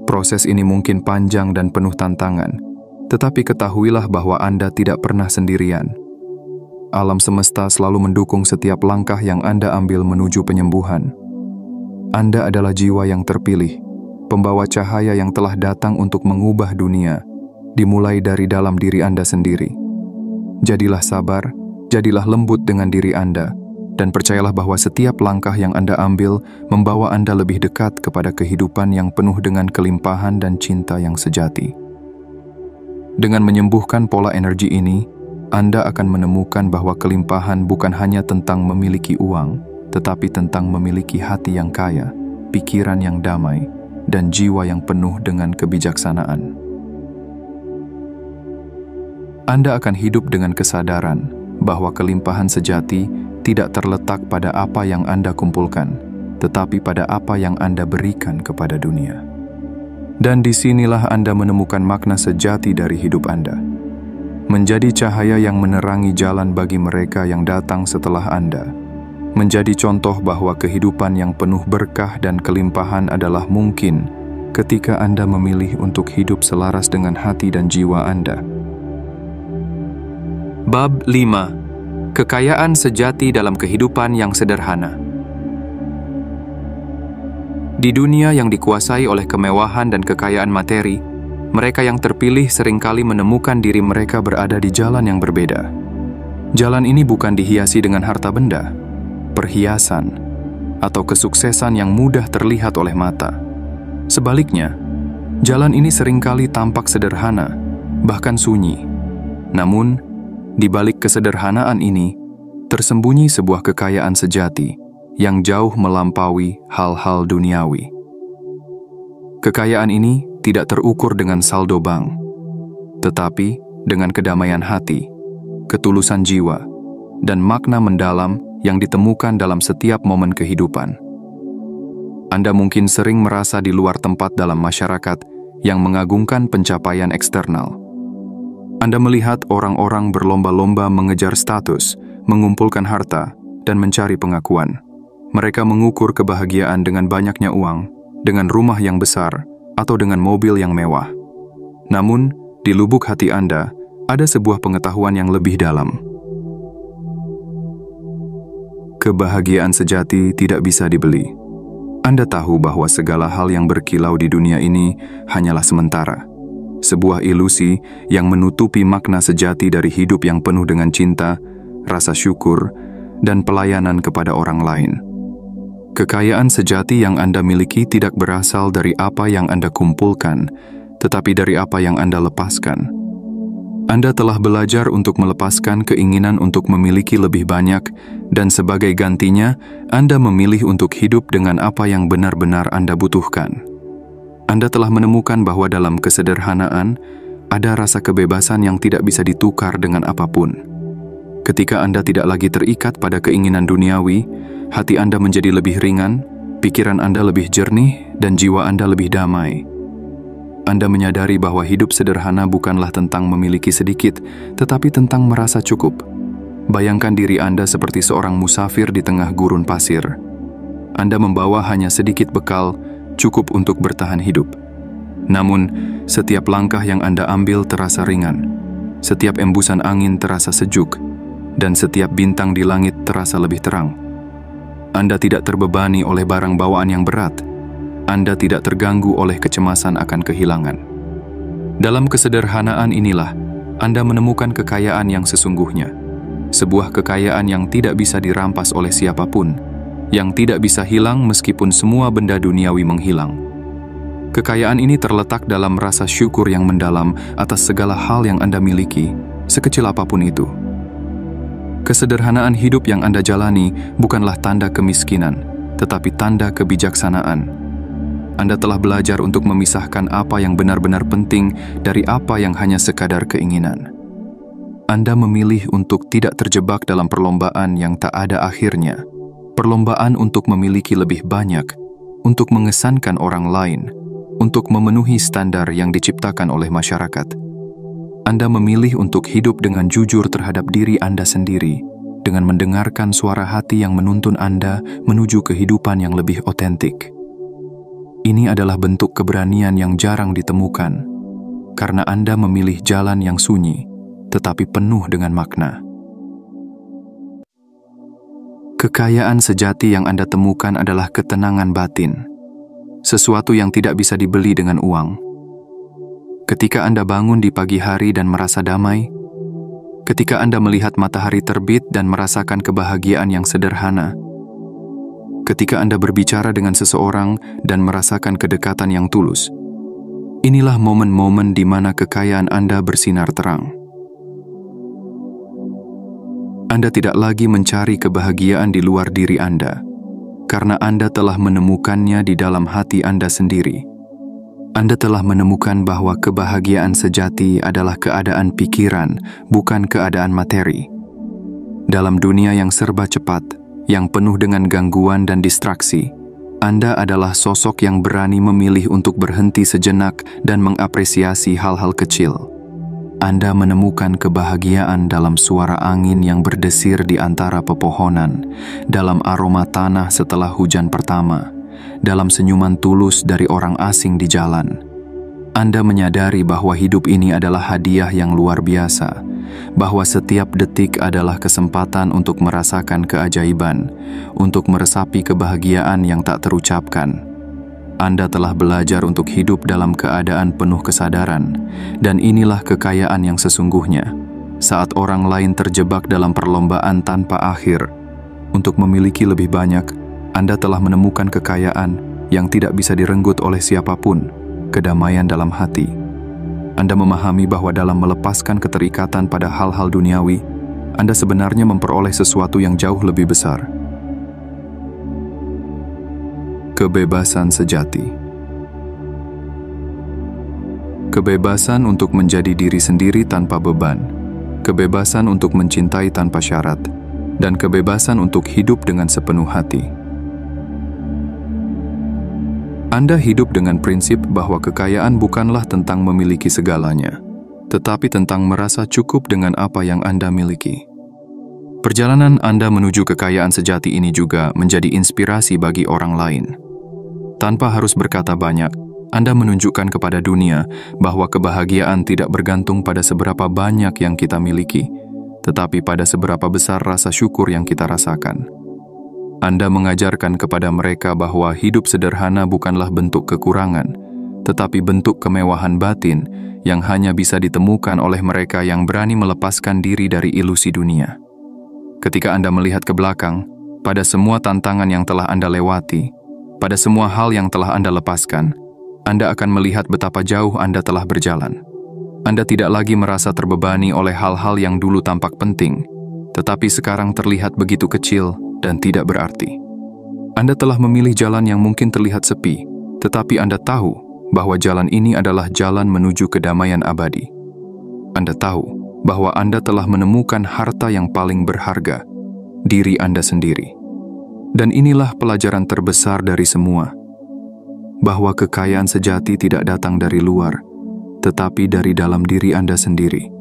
Proses ini mungkin panjang dan penuh tantangan, tetapi ketahuilah bahwa Anda tidak pernah sendirian. Alam semesta selalu mendukung setiap langkah yang Anda ambil menuju penyembuhan. Anda adalah jiwa yang terpilih, pembawa cahaya yang telah datang untuk mengubah dunia, dimulai dari dalam diri Anda sendiri. Jadilah sabar, jadilah lembut dengan diri Anda, dan percayalah bahwa setiap langkah yang Anda ambil membawa Anda lebih dekat kepada kehidupan yang penuh dengan kelimpahan dan cinta yang sejati. Dengan menyembuhkan pola energi ini, Anda akan menemukan bahwa kelimpahan bukan hanya tentang memiliki uang, tetapi tentang memiliki hati yang kaya, pikiran yang damai, dan jiwa yang penuh dengan kebijaksanaan. Anda akan hidup dengan kesadaran bahwa kelimpahan sejati tidak terletak pada apa yang Anda kumpulkan, tetapi pada apa yang Anda berikan kepada dunia. Dan disinilah Anda menemukan makna sejati dari hidup Anda. Menjadi cahaya yang menerangi jalan bagi mereka yang datang setelah Anda. Menjadi contoh bahwa kehidupan yang penuh berkah dan kelimpahan adalah mungkin ketika Anda memilih untuk hidup selaras dengan hati dan jiwa Anda. Bab 5. Kekayaan sejati dalam kehidupan yang sederhana. Di dunia yang dikuasai oleh kemewahan dan kekayaan materi, mereka yang terpilih seringkali menemukan diri mereka berada di jalan yang berbeda. Jalan ini bukan dihiasi dengan harta benda, perhiasan, atau kesuksesan yang mudah terlihat oleh mata. Sebaliknya, jalan ini seringkali tampak sederhana, bahkan sunyi. Namun, di balik kesederhanaan ini, tersembunyi sebuah kekayaan sejati, yang jauh melampaui hal-hal duniawi. Kekayaan ini tidak terukur dengan saldo bank, tetapi dengan kedamaian hati, ketulusan jiwa, dan makna mendalam yang ditemukan dalam setiap momen kehidupan. Anda mungkin sering merasa di luar tempat dalam masyarakat yang mengagungkan pencapaian eksternal. Anda melihat orang-orang berlomba-lomba mengejar status, mengumpulkan harta, dan mencari pengakuan. Mereka mengukur kebahagiaan dengan banyaknya uang, dengan rumah yang besar, atau dengan mobil yang mewah. Namun, di lubuk hati Anda, ada sebuah pengetahuan yang lebih dalam. Kebahagiaan sejati tidak bisa dibeli. Anda tahu bahwa segala hal yang berkilau di dunia ini hanyalah sementara. Sebuah ilusi yang menutupi makna sejati dari hidup yang penuh dengan cinta, rasa syukur, dan pelayanan kepada orang lain. Kekayaan sejati yang Anda miliki tidak berasal dari apa yang Anda kumpulkan, tetapi dari apa yang Anda lepaskan. Anda telah belajar untuk melepaskan keinginan untuk memiliki lebih banyak, dan sebagai gantinya, Anda memilih untuk hidup dengan apa yang benar-benar Anda butuhkan. Anda telah menemukan bahwa dalam kesederhanaan, ada rasa kebebasan yang tidak bisa ditukar dengan apapun. Ketika Anda tidak lagi terikat pada keinginan duniawi, hati Anda menjadi lebih ringan, pikiran Anda lebih jernih, dan jiwa Anda lebih damai. Anda menyadari bahwa hidup sederhana bukanlah tentang memiliki sedikit, tetapi tentang merasa cukup. Bayangkan diri Anda seperti seorang musafir di tengah gurun pasir. Anda membawa hanya sedikit bekal, cukup untuk bertahan hidup. Namun, setiap langkah yang Anda ambil terasa ringan, setiap embusan angin terasa sejuk, dan setiap bintang di langit terasa lebih terang. Anda tidak terbebani oleh barang bawaan yang berat. Anda tidak terganggu oleh kecemasan akan kehilangan. Dalam kesederhanaan inilah, Anda menemukan kekayaan yang sesungguhnya. Sebuah kekayaan yang tidak bisa dirampas oleh siapapun, yang tidak bisa hilang meskipun semua benda duniawi menghilang. Kekayaan ini terletak dalam rasa syukur yang mendalam atas segala hal yang Anda miliki, sekecil apapun itu. Kesederhanaan hidup yang Anda jalani bukanlah tanda kemiskinan, tetapi tanda kebijaksanaan. Anda telah belajar untuk memisahkan apa yang benar-benar penting dari apa yang hanya sekadar keinginan. Anda memilih untuk tidak terjebak dalam perlombaan yang tak ada akhirnya. Perlombaan untuk memiliki lebih banyak, untuk mengesankan orang lain, untuk memenuhi standar yang diciptakan oleh masyarakat. Anda memilih untuk hidup dengan jujur terhadap diri Anda sendiri, dengan mendengarkan suara hati yang menuntun Anda menuju kehidupan yang lebih otentik. Ini adalah bentuk keberanian yang jarang ditemukan, karena Anda memilih jalan yang sunyi, tetapi penuh dengan makna. Kekayaan sejati yang Anda temukan adalah ketenangan batin, sesuatu yang tidak bisa dibeli dengan uang. Ketika Anda bangun di pagi hari dan merasa damai, ketika Anda melihat matahari terbit dan merasakan kebahagiaan yang sederhana, ketika Anda berbicara dengan seseorang dan merasakan kedekatan yang tulus, inilah momen-momen di mana kekayaan Anda bersinar terang. Anda tidak lagi mencari kebahagiaan di luar diri Anda, karena Anda telah menemukannya di dalam hati Anda sendiri. Anda telah menemukan bahwa kebahagiaan sejati adalah keadaan pikiran, bukan keadaan materi. Dalam dunia yang serba cepat, yang penuh dengan gangguan dan distraksi, Anda adalah sosok yang berani memilih untuk berhenti sejenak dan mengapresiasi hal-hal kecil. Anda menemukan kebahagiaan dalam suara angin yang berdesir di antara pepohonan, dalam aroma tanah setelah hujan pertama, dalam senyuman tulus dari orang asing di jalan. Anda menyadari bahwa hidup ini adalah hadiah yang luar biasa, bahwa setiap detik adalah kesempatan untuk merasakan keajaiban, untuk meresapi kebahagiaan yang tak terucapkan. Anda telah belajar untuk hidup dalam keadaan penuh kesadaran, dan inilah kekayaan yang sesungguhnya. Saat orang lain terjebak dalam perlombaan tanpa akhir, untuk memiliki lebih banyak, Anda telah menemukan kekayaan yang tidak bisa direnggut oleh siapapun, kedamaian dalam hati. Anda memahami bahwa dalam melepaskan keterikatan pada hal-hal duniawi, Anda sebenarnya memperoleh sesuatu yang jauh lebih besar. Kebebasan sejati. Kebebasan untuk menjadi diri sendiri tanpa beban, kebebasan untuk mencintai tanpa syarat, dan kebebasan untuk hidup dengan sepenuh hati. Anda hidup dengan prinsip bahwa kekayaan bukanlah tentang memiliki segalanya, tetapi tentang merasa cukup dengan apa yang Anda miliki. Perjalanan Anda menuju kekayaan sejati ini juga menjadi inspirasi bagi orang lain. Tanpa harus berkata banyak, Anda menunjukkan kepada dunia bahwa kebahagiaan tidak bergantung pada seberapa banyak yang kita miliki, tetapi pada seberapa besar rasa syukur yang kita rasakan. Anda mengajarkan kepada mereka bahwa hidup sederhana bukanlah bentuk kekurangan, tetapi bentuk kemewahan batin yang hanya bisa ditemukan oleh mereka yang berani melepaskan diri dari ilusi dunia. Ketika Anda melihat ke belakang, pada semua tantangan yang telah Anda lewati, pada semua hal yang telah Anda lepaskan, Anda akan melihat betapa jauh Anda telah berjalan. Anda tidak lagi merasa terbebani oleh hal-hal yang dulu tampak penting, tetapi sekarang terlihat begitu kecil dan tidak berarti. Anda telah memilih jalan yang mungkin terlihat sepi, tetapi Anda tahu bahwa jalan ini adalah jalan menuju kedamaian abadi. Anda tahu bahwa Anda telah menemukan harta yang paling berharga, diri Anda sendiri. Dan inilah pelajaran terbesar dari semua, bahwa kekayaan sejati tidak datang dari luar, tetapi dari dalam diri Anda sendiri.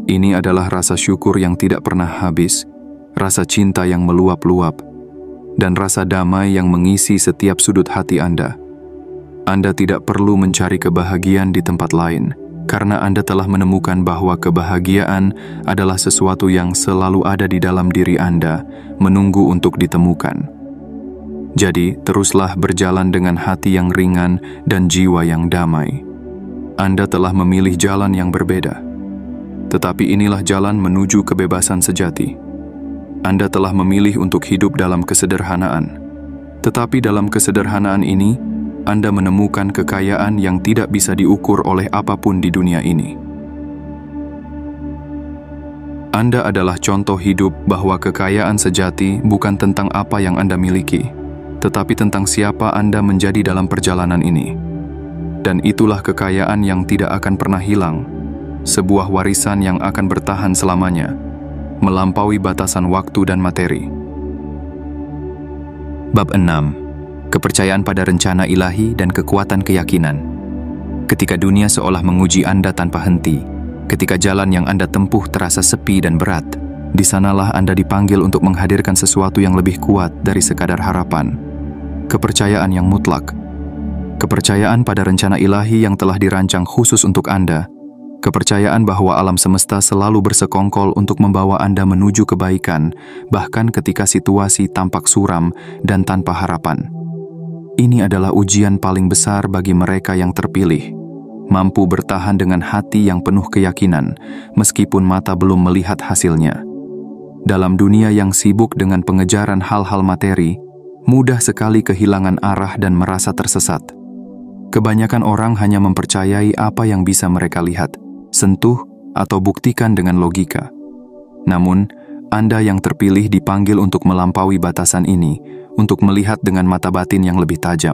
Ini adalah rasa syukur yang tidak pernah habis, rasa cinta yang meluap-luap, dan rasa damai yang mengisi setiap sudut hati Anda. Anda tidak perlu mencari kebahagiaan di tempat lain, karena Anda telah menemukan bahwa kebahagiaan adalah sesuatu yang selalu ada di dalam diri Anda, menunggu untuk ditemukan. Jadi, teruslah berjalan dengan hati yang ringan dan jiwa yang damai. Anda telah memilih jalan yang berbeda, tetapi inilah jalan menuju kebebasan sejati. Anda telah memilih untuk hidup dalam kesederhanaan, tetapi dalam kesederhanaan ini, Anda menemukan kekayaan yang tidak bisa diukur oleh apapun di dunia ini. Anda adalah contoh hidup bahwa kekayaan sejati bukan tentang apa yang Anda miliki, tetapi tentang siapa Anda menjadi dalam perjalanan ini. Dan itulah kekayaan yang tidak akan pernah hilang, sebuah warisan yang akan bertahan selamanya, melampaui batasan waktu dan materi. Bab 6. Kepercayaan pada rencana ilahi dan kekuatan keyakinan. Ketika dunia seolah menguji Anda tanpa henti, ketika jalan yang Anda tempuh terasa sepi dan berat, di sanalah Anda dipanggil untuk menghadirkan sesuatu yang lebih kuat dari sekadar harapan. Kepercayaan yang mutlak. Kepercayaan pada rencana ilahi yang telah dirancang khusus untuk Anda. Kepercayaan bahwa alam semesta selalu bersekongkol untuk membawa Anda menuju kebaikan, bahkan ketika situasi tampak suram dan tanpa harapan. Ini adalah ujian paling besar bagi mereka yang terpilih, mampu bertahan dengan hati yang penuh keyakinan, meskipun mata belum melihat hasilnya. Dalam dunia yang sibuk dengan pengejaran hal-hal materi, mudah sekali kehilangan arah dan merasa tersesat. Kebanyakan orang hanya mempercayai apa yang bisa mereka lihat, sentuh, atau buktikan dengan logika. Namun, Anda yang terpilih dipanggil untuk melampaui batasan ini, untuk melihat dengan mata batin yang lebih tajam.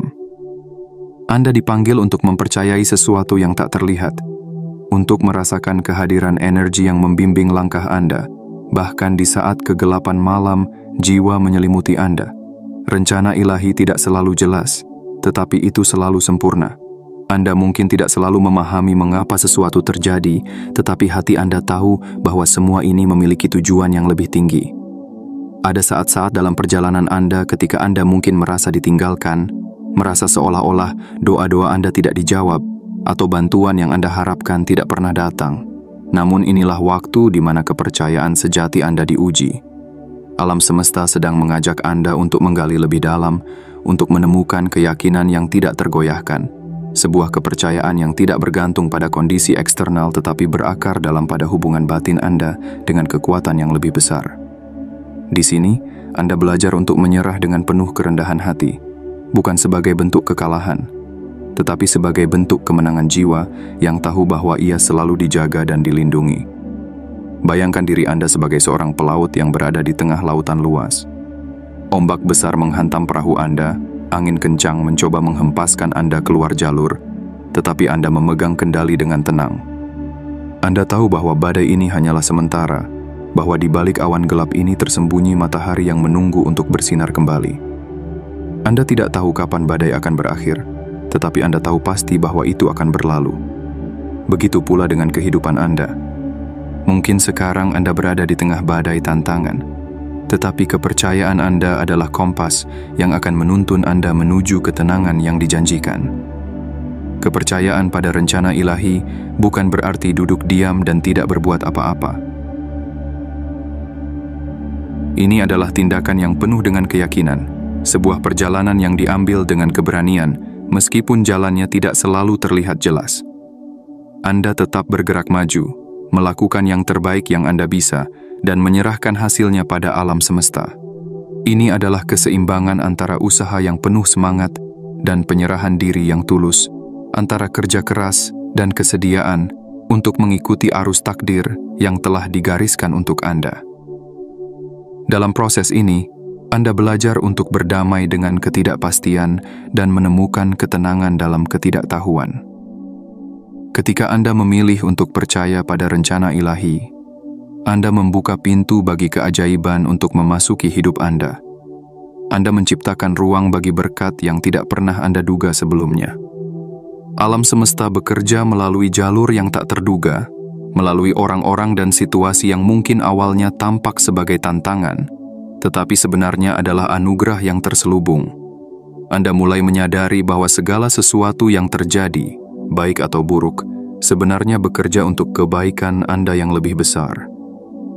Anda dipanggil untuk mempercayai sesuatu yang tak terlihat, untuk merasakan kehadiran energi yang membimbing langkah Anda, bahkan di saat kegelapan malam jiwa menyelimuti Anda. Rencana ilahi tidak selalu jelas, tetapi itu selalu sempurna. Anda mungkin tidak selalu memahami mengapa sesuatu terjadi, tetapi hati Anda tahu bahwa semua ini memiliki tujuan yang lebih tinggi. Ada saat-saat dalam perjalanan Anda ketika Anda mungkin merasa ditinggalkan, merasa seolah-olah doa-doa Anda tidak dijawab, atau bantuan yang Anda harapkan tidak pernah datang. Namun inilah waktu di mana kepercayaan sejati Anda diuji. Alam semesta sedang mengajak Anda untuk menggali lebih dalam, untuk menemukan keyakinan yang tidak tergoyahkan. Sebuah kepercayaan yang tidak bergantung pada kondisi eksternal tetapi berakar dalam pada hubungan batin Anda dengan kekuatan yang lebih besar. Di sini, Anda belajar untuk menyerah dengan penuh kerendahan hati, bukan sebagai bentuk kekalahan, tetapi sebagai bentuk kemenangan jiwa yang tahu bahwa ia selalu dijaga dan dilindungi. Bayangkan diri Anda sebagai seorang pelaut yang berada di tengah lautan luas. Ombak besar menghantam perahu Anda Angin kencang mencoba menghempaskan Anda keluar jalur, tetapi Anda memegang kendali dengan tenang. Anda tahu bahwa badai ini hanyalah sementara, bahwa di balik awan gelap ini tersembunyi matahari yang menunggu untuk bersinar kembali. Anda tidak tahu kapan badai akan berakhir, tetapi Anda tahu pasti bahwa itu akan berlalu. Begitu pula dengan kehidupan Anda. Mungkin sekarang Anda berada di tengah badai tantangan, tetapi kepercayaan Anda adalah kompas yang akan menuntun Anda menuju ketenangan yang dijanjikan. Kepercayaan pada rencana ilahi bukan berarti duduk diam dan tidak berbuat apa-apa. Ini adalah tindakan yang penuh dengan keyakinan, sebuah perjalanan yang diambil dengan keberanian, meskipun jalannya tidak selalu terlihat jelas. Anda tetap bergerak maju, melakukan yang terbaik yang Anda bisa, dan menyerahkan hasilnya pada alam semesta. Ini adalah keseimbangan antara usaha yang penuh semangat dan penyerahan diri yang tulus, antara kerja keras dan kesediaan untuk mengikuti arus takdir yang telah digariskan untuk Anda. Dalam proses ini, Anda belajar untuk berdamai dengan ketidakpastian dan menemukan ketenangan dalam ketidaktahuan. Ketika Anda memilih untuk percaya pada rencana ilahi, Anda membuka pintu bagi keajaiban untuk memasuki hidup Anda. Anda menciptakan ruang bagi berkat yang tidak pernah Anda duga sebelumnya. Alam semesta bekerja melalui jalur yang tak terduga, melalui orang-orang dan situasi yang mungkin awalnya tampak sebagai tantangan, tetapi sebenarnya adalah anugerah yang terselubung. Anda mulai menyadari bahwa segala sesuatu yang terjadi, baik atau buruk, sebenarnya bekerja untuk kebaikan Anda yang lebih besar.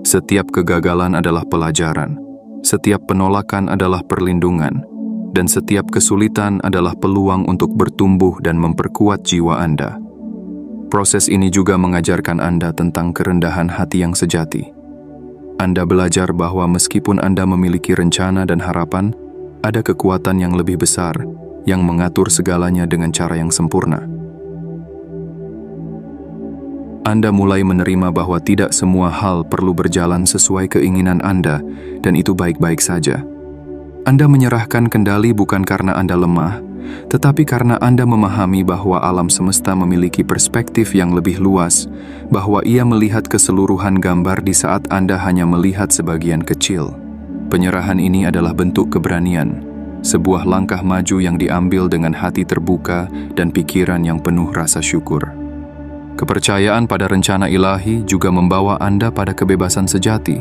Setiap kegagalan adalah pelajaran, setiap penolakan adalah perlindungan, dan setiap kesulitan adalah peluang untuk bertumbuh dan memperkuat jiwa Anda. Proses ini juga mengajarkan Anda tentang kerendahan hati yang sejati. Anda belajar bahwa meskipun Anda memiliki rencana dan harapan, ada kekuatan yang lebih besar yang mengatur segalanya dengan cara yang sempurna. Anda mulai menerima bahwa tidak semua hal perlu berjalan sesuai keinginan Anda, dan itu baik-baik saja. Anda menyerahkan kendali bukan karena Anda lemah, tetapi karena Anda memahami bahwa alam semesta memiliki perspektif yang lebih luas, bahwa ia melihat keseluruhan gambar di saat Anda hanya melihat sebagian kecil. Penyerahan ini adalah bentuk keberanian, sebuah langkah maju yang diambil dengan hati terbuka dan pikiran yang penuh rasa syukur. Kepercayaan pada rencana ilahi juga membawa Anda pada kebebasan sejati.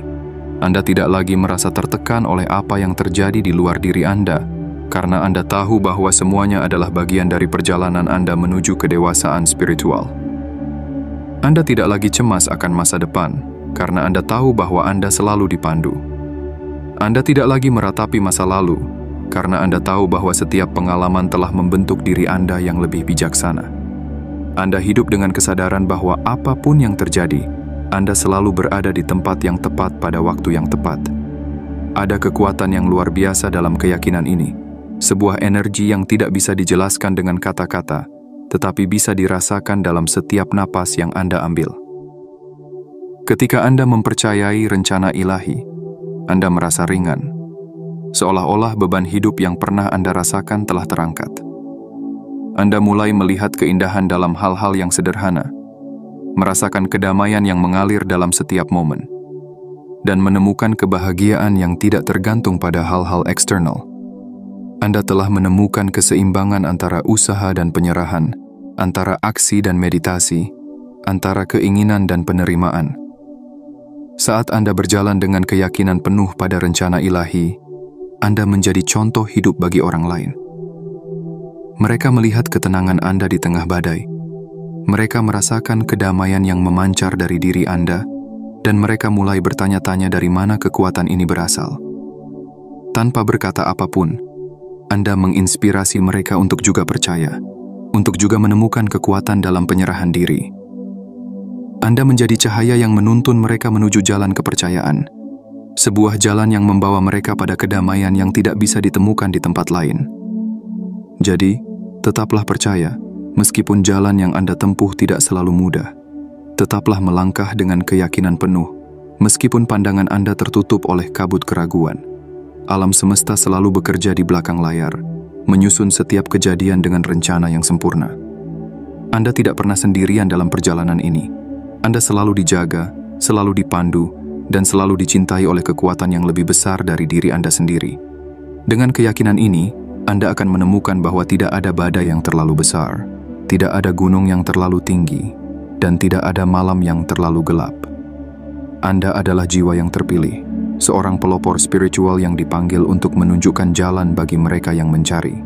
Anda tidak lagi merasa tertekan oleh apa yang terjadi di luar diri Anda, karena Anda tahu bahwa semuanya adalah bagian dari perjalanan Anda menuju kedewasaan spiritual. Anda tidak lagi cemas akan masa depan, karena Anda tahu bahwa Anda selalu dipandu. Anda tidak lagi meratapi masa lalu, karena Anda tahu bahwa setiap pengalaman telah membentuk diri Anda yang lebih bijaksana. Anda hidup dengan kesadaran bahwa apapun yang terjadi, Anda selalu berada di tempat yang tepat pada waktu yang tepat. Ada kekuatan yang luar biasa dalam keyakinan ini, sebuah energi yang tidak bisa dijelaskan dengan kata-kata, tetapi bisa dirasakan dalam setiap napas yang Anda ambil. Ketika Anda mempercayai rencana ilahi, Anda merasa ringan, seolah-olah beban hidup yang pernah Anda rasakan telah terangkat. Anda mulai melihat keindahan dalam hal-hal yang sederhana, merasakan kedamaian yang mengalir dalam setiap momen, dan menemukan kebahagiaan yang tidak tergantung pada hal-hal eksternal. Anda telah menemukan keseimbangan antara usaha dan penyerahan, antara aksi dan meditasi, antara keinginan dan penerimaan. Saat Anda berjalan dengan keyakinan penuh pada rencana ilahi, Anda menjadi contoh hidup bagi orang lain. Mereka melihat ketenangan Anda di tengah badai. Mereka merasakan kedamaian yang memancar dari diri Anda, dan mereka mulai bertanya-tanya dari mana kekuatan ini berasal. Tanpa berkata apapun, Anda menginspirasi mereka untuk juga percaya, untuk juga menemukan kekuatan dalam penyerahan diri. Anda menjadi cahaya yang menuntun mereka menuju jalan kepercayaan, sebuah jalan yang membawa mereka pada kedamaian yang tidak bisa ditemukan di tempat lain. Jadi, tetaplah percaya, meskipun jalan yang Anda tempuh tidak selalu mudah. Tetaplah melangkah dengan keyakinan penuh, meskipun pandangan Anda tertutup oleh kabut keraguan. Alam semesta selalu bekerja di belakang layar, menyusun setiap kejadian dengan rencana yang sempurna. Anda tidak pernah sendirian dalam perjalanan ini. Anda selalu dijaga, selalu dipandu, dan selalu dicintai oleh kekuatan yang lebih besar dari diri Anda sendiri. Dengan keyakinan ini, Anda akan menemukan bahwa tidak ada badai yang terlalu besar, tidak ada gunung yang terlalu tinggi, dan tidak ada malam yang terlalu gelap. Anda adalah jiwa yang terpilih, seorang pelopor spiritual yang dipanggil untuk menunjukkan jalan bagi mereka yang mencari.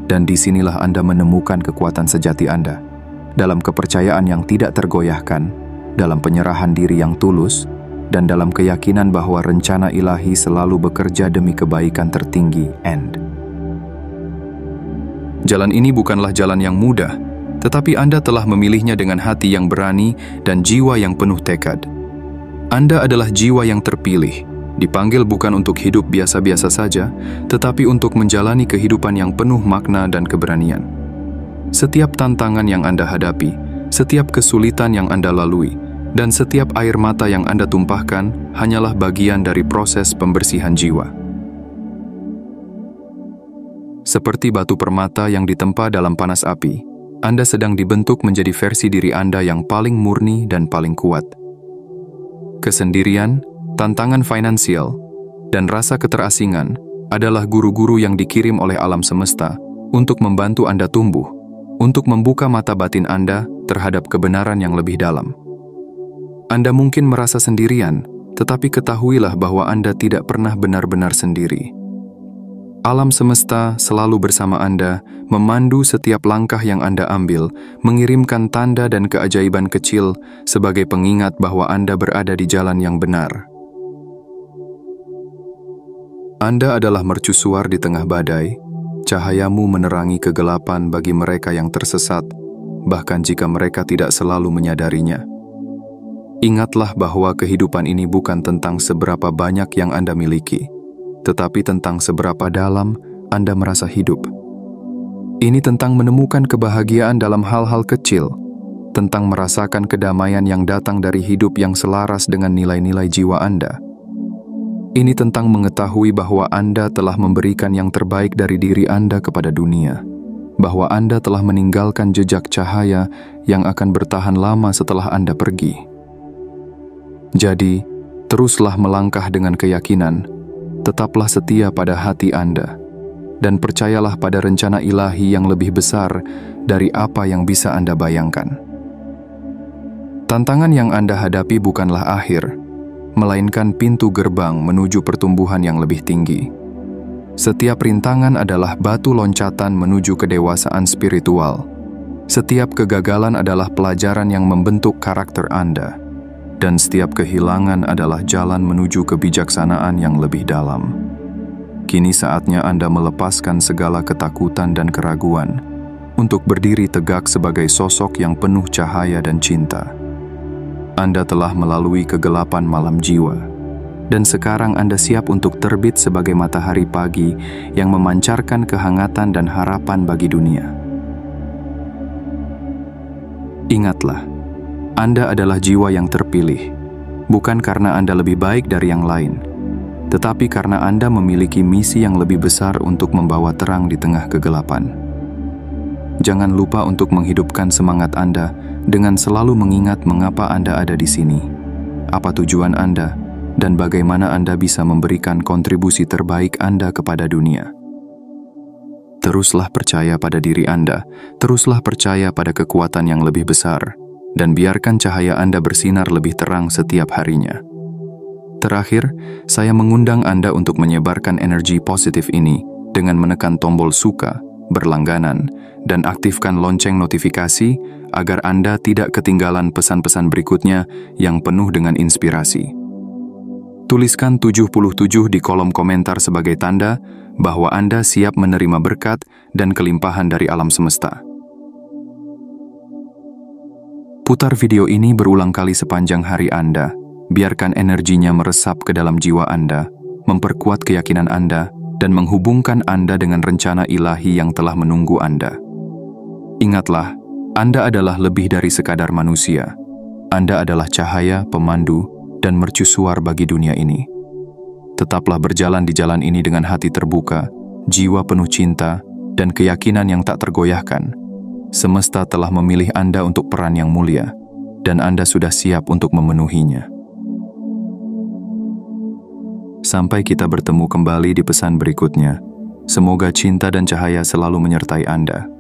Dan disinilah Anda menemukan kekuatan sejati Anda, dalam kepercayaan yang tidak tergoyahkan, dalam penyerahan diri yang tulus, dan dalam keyakinan bahwa rencana ilahi selalu bekerja demi kebaikan tertinggi. Jalan ini bukanlah jalan yang mudah, tetapi Anda telah memilihnya dengan hati yang berani dan jiwa yang penuh tekad. Anda adalah jiwa yang terpilih, dipanggil bukan untuk hidup biasa-biasa saja, tetapi untuk menjalani kehidupan yang penuh makna dan keberanian. Setiap tantangan yang Anda hadapi, setiap kesulitan yang Anda lalui, dan setiap air mata yang Anda tumpahkan hanyalah bagian dari proses pembersihan jiwa. Seperti batu permata yang ditempa dalam panas api, Anda sedang dibentuk menjadi versi diri Anda yang paling murni dan paling kuat. Kesendirian, tantangan finansial, dan rasa keterasingan adalah guru-guru yang dikirim oleh alam semesta untuk membantu Anda tumbuh, untuk membuka mata batin Anda terhadap kebenaran yang lebih dalam. Anda mungkin merasa sendirian, tetapi ketahuilah bahwa Anda tidak pernah benar-benar sendiri. Alam semesta selalu bersama Anda, memandu setiap langkah yang Anda ambil, mengirimkan tanda dan keajaiban kecil sebagai pengingat bahwa Anda berada di jalan yang benar. Anda adalah mercusuar di tengah badai, cahayamu menerangi kegelapan bagi mereka yang tersesat, bahkan jika mereka tidak selalu menyadarinya. Ingatlah bahwa kehidupan ini bukan tentang seberapa banyak yang Anda miliki, tetapi tentang seberapa dalam Anda merasa hidup. Ini tentang menemukan kebahagiaan dalam hal-hal kecil, tentang merasakan kedamaian yang datang dari hidup yang selaras dengan nilai-nilai jiwa Anda. Ini tentang mengetahui bahwa Anda telah memberikan yang terbaik dari diri Anda kepada dunia, bahwa Anda telah meninggalkan jejak cahaya yang akan bertahan lama setelah Anda pergi. Jadi, teruslah melangkah dengan keyakinan, tetaplah setia pada hati Anda, dan percayalah pada rencana ilahi yang lebih besar dari apa yang bisa Anda bayangkan. Tantangan yang Anda hadapi bukanlah akhir, melainkan pintu gerbang menuju pertumbuhan yang lebih tinggi. Setiap rintangan adalah batu loncatan menuju kedewasaan spiritual. Setiap kegagalan adalah pelajaran yang membentuk karakter Anda. Dan setiap kehilangan adalah jalan menuju kebijaksanaan yang lebih dalam. Kini saatnya Anda melepaskan segala ketakutan dan keraguan untuk berdiri tegak sebagai sosok yang penuh cahaya dan cinta. Anda telah melalui kegelapan malam jiwa, dan sekarang Anda siap untuk terbit sebagai matahari pagi yang memancarkan kehangatan dan harapan bagi dunia. Ingatlah, Anda adalah jiwa yang terpilih, bukan karena Anda lebih baik dari yang lain, tetapi karena Anda memiliki misi yang lebih besar untuk membawa terang di tengah kegelapan. Jangan lupa untuk menghidupkan semangat Anda dengan selalu mengingat mengapa Anda ada di sini, apa tujuan Anda, dan bagaimana Anda bisa memberikan kontribusi terbaik Anda kepada dunia. Teruslah percaya pada diri Anda, teruslah percaya pada kekuatan yang lebih besar, dan biarkan cahaya Anda bersinar lebih terang setiap harinya. Terakhir, saya mengundang Anda untuk menyebarkan energi positif ini dengan menekan tombol suka, berlangganan, dan aktifkan lonceng notifikasi agar Anda tidak ketinggalan pesan-pesan berikutnya yang penuh dengan inspirasi. Tuliskan 77 di kolom komentar sebagai tanda bahwa Anda siap menerima berkat dan kelimpahan dari alam semesta. Putar video ini berulang kali sepanjang hari Anda. Biarkan energinya meresap ke dalam jiwa Anda, memperkuat keyakinan Anda, dan menghubungkan Anda dengan rencana ilahi yang telah menunggu Anda. Ingatlah, Anda adalah lebih dari sekadar manusia. Anda adalah cahaya, pemandu, dan mercusuar bagi dunia ini. Tetaplah berjalan di jalan ini dengan hati terbuka, jiwa penuh cinta, dan keyakinan yang tak tergoyahkan. Semesta telah memilih Anda untuk peran yang mulia, dan Anda sudah siap untuk memenuhinya. Sampai kita bertemu kembali di pesan berikutnya. Semoga cinta dan cahaya selalu menyertai Anda.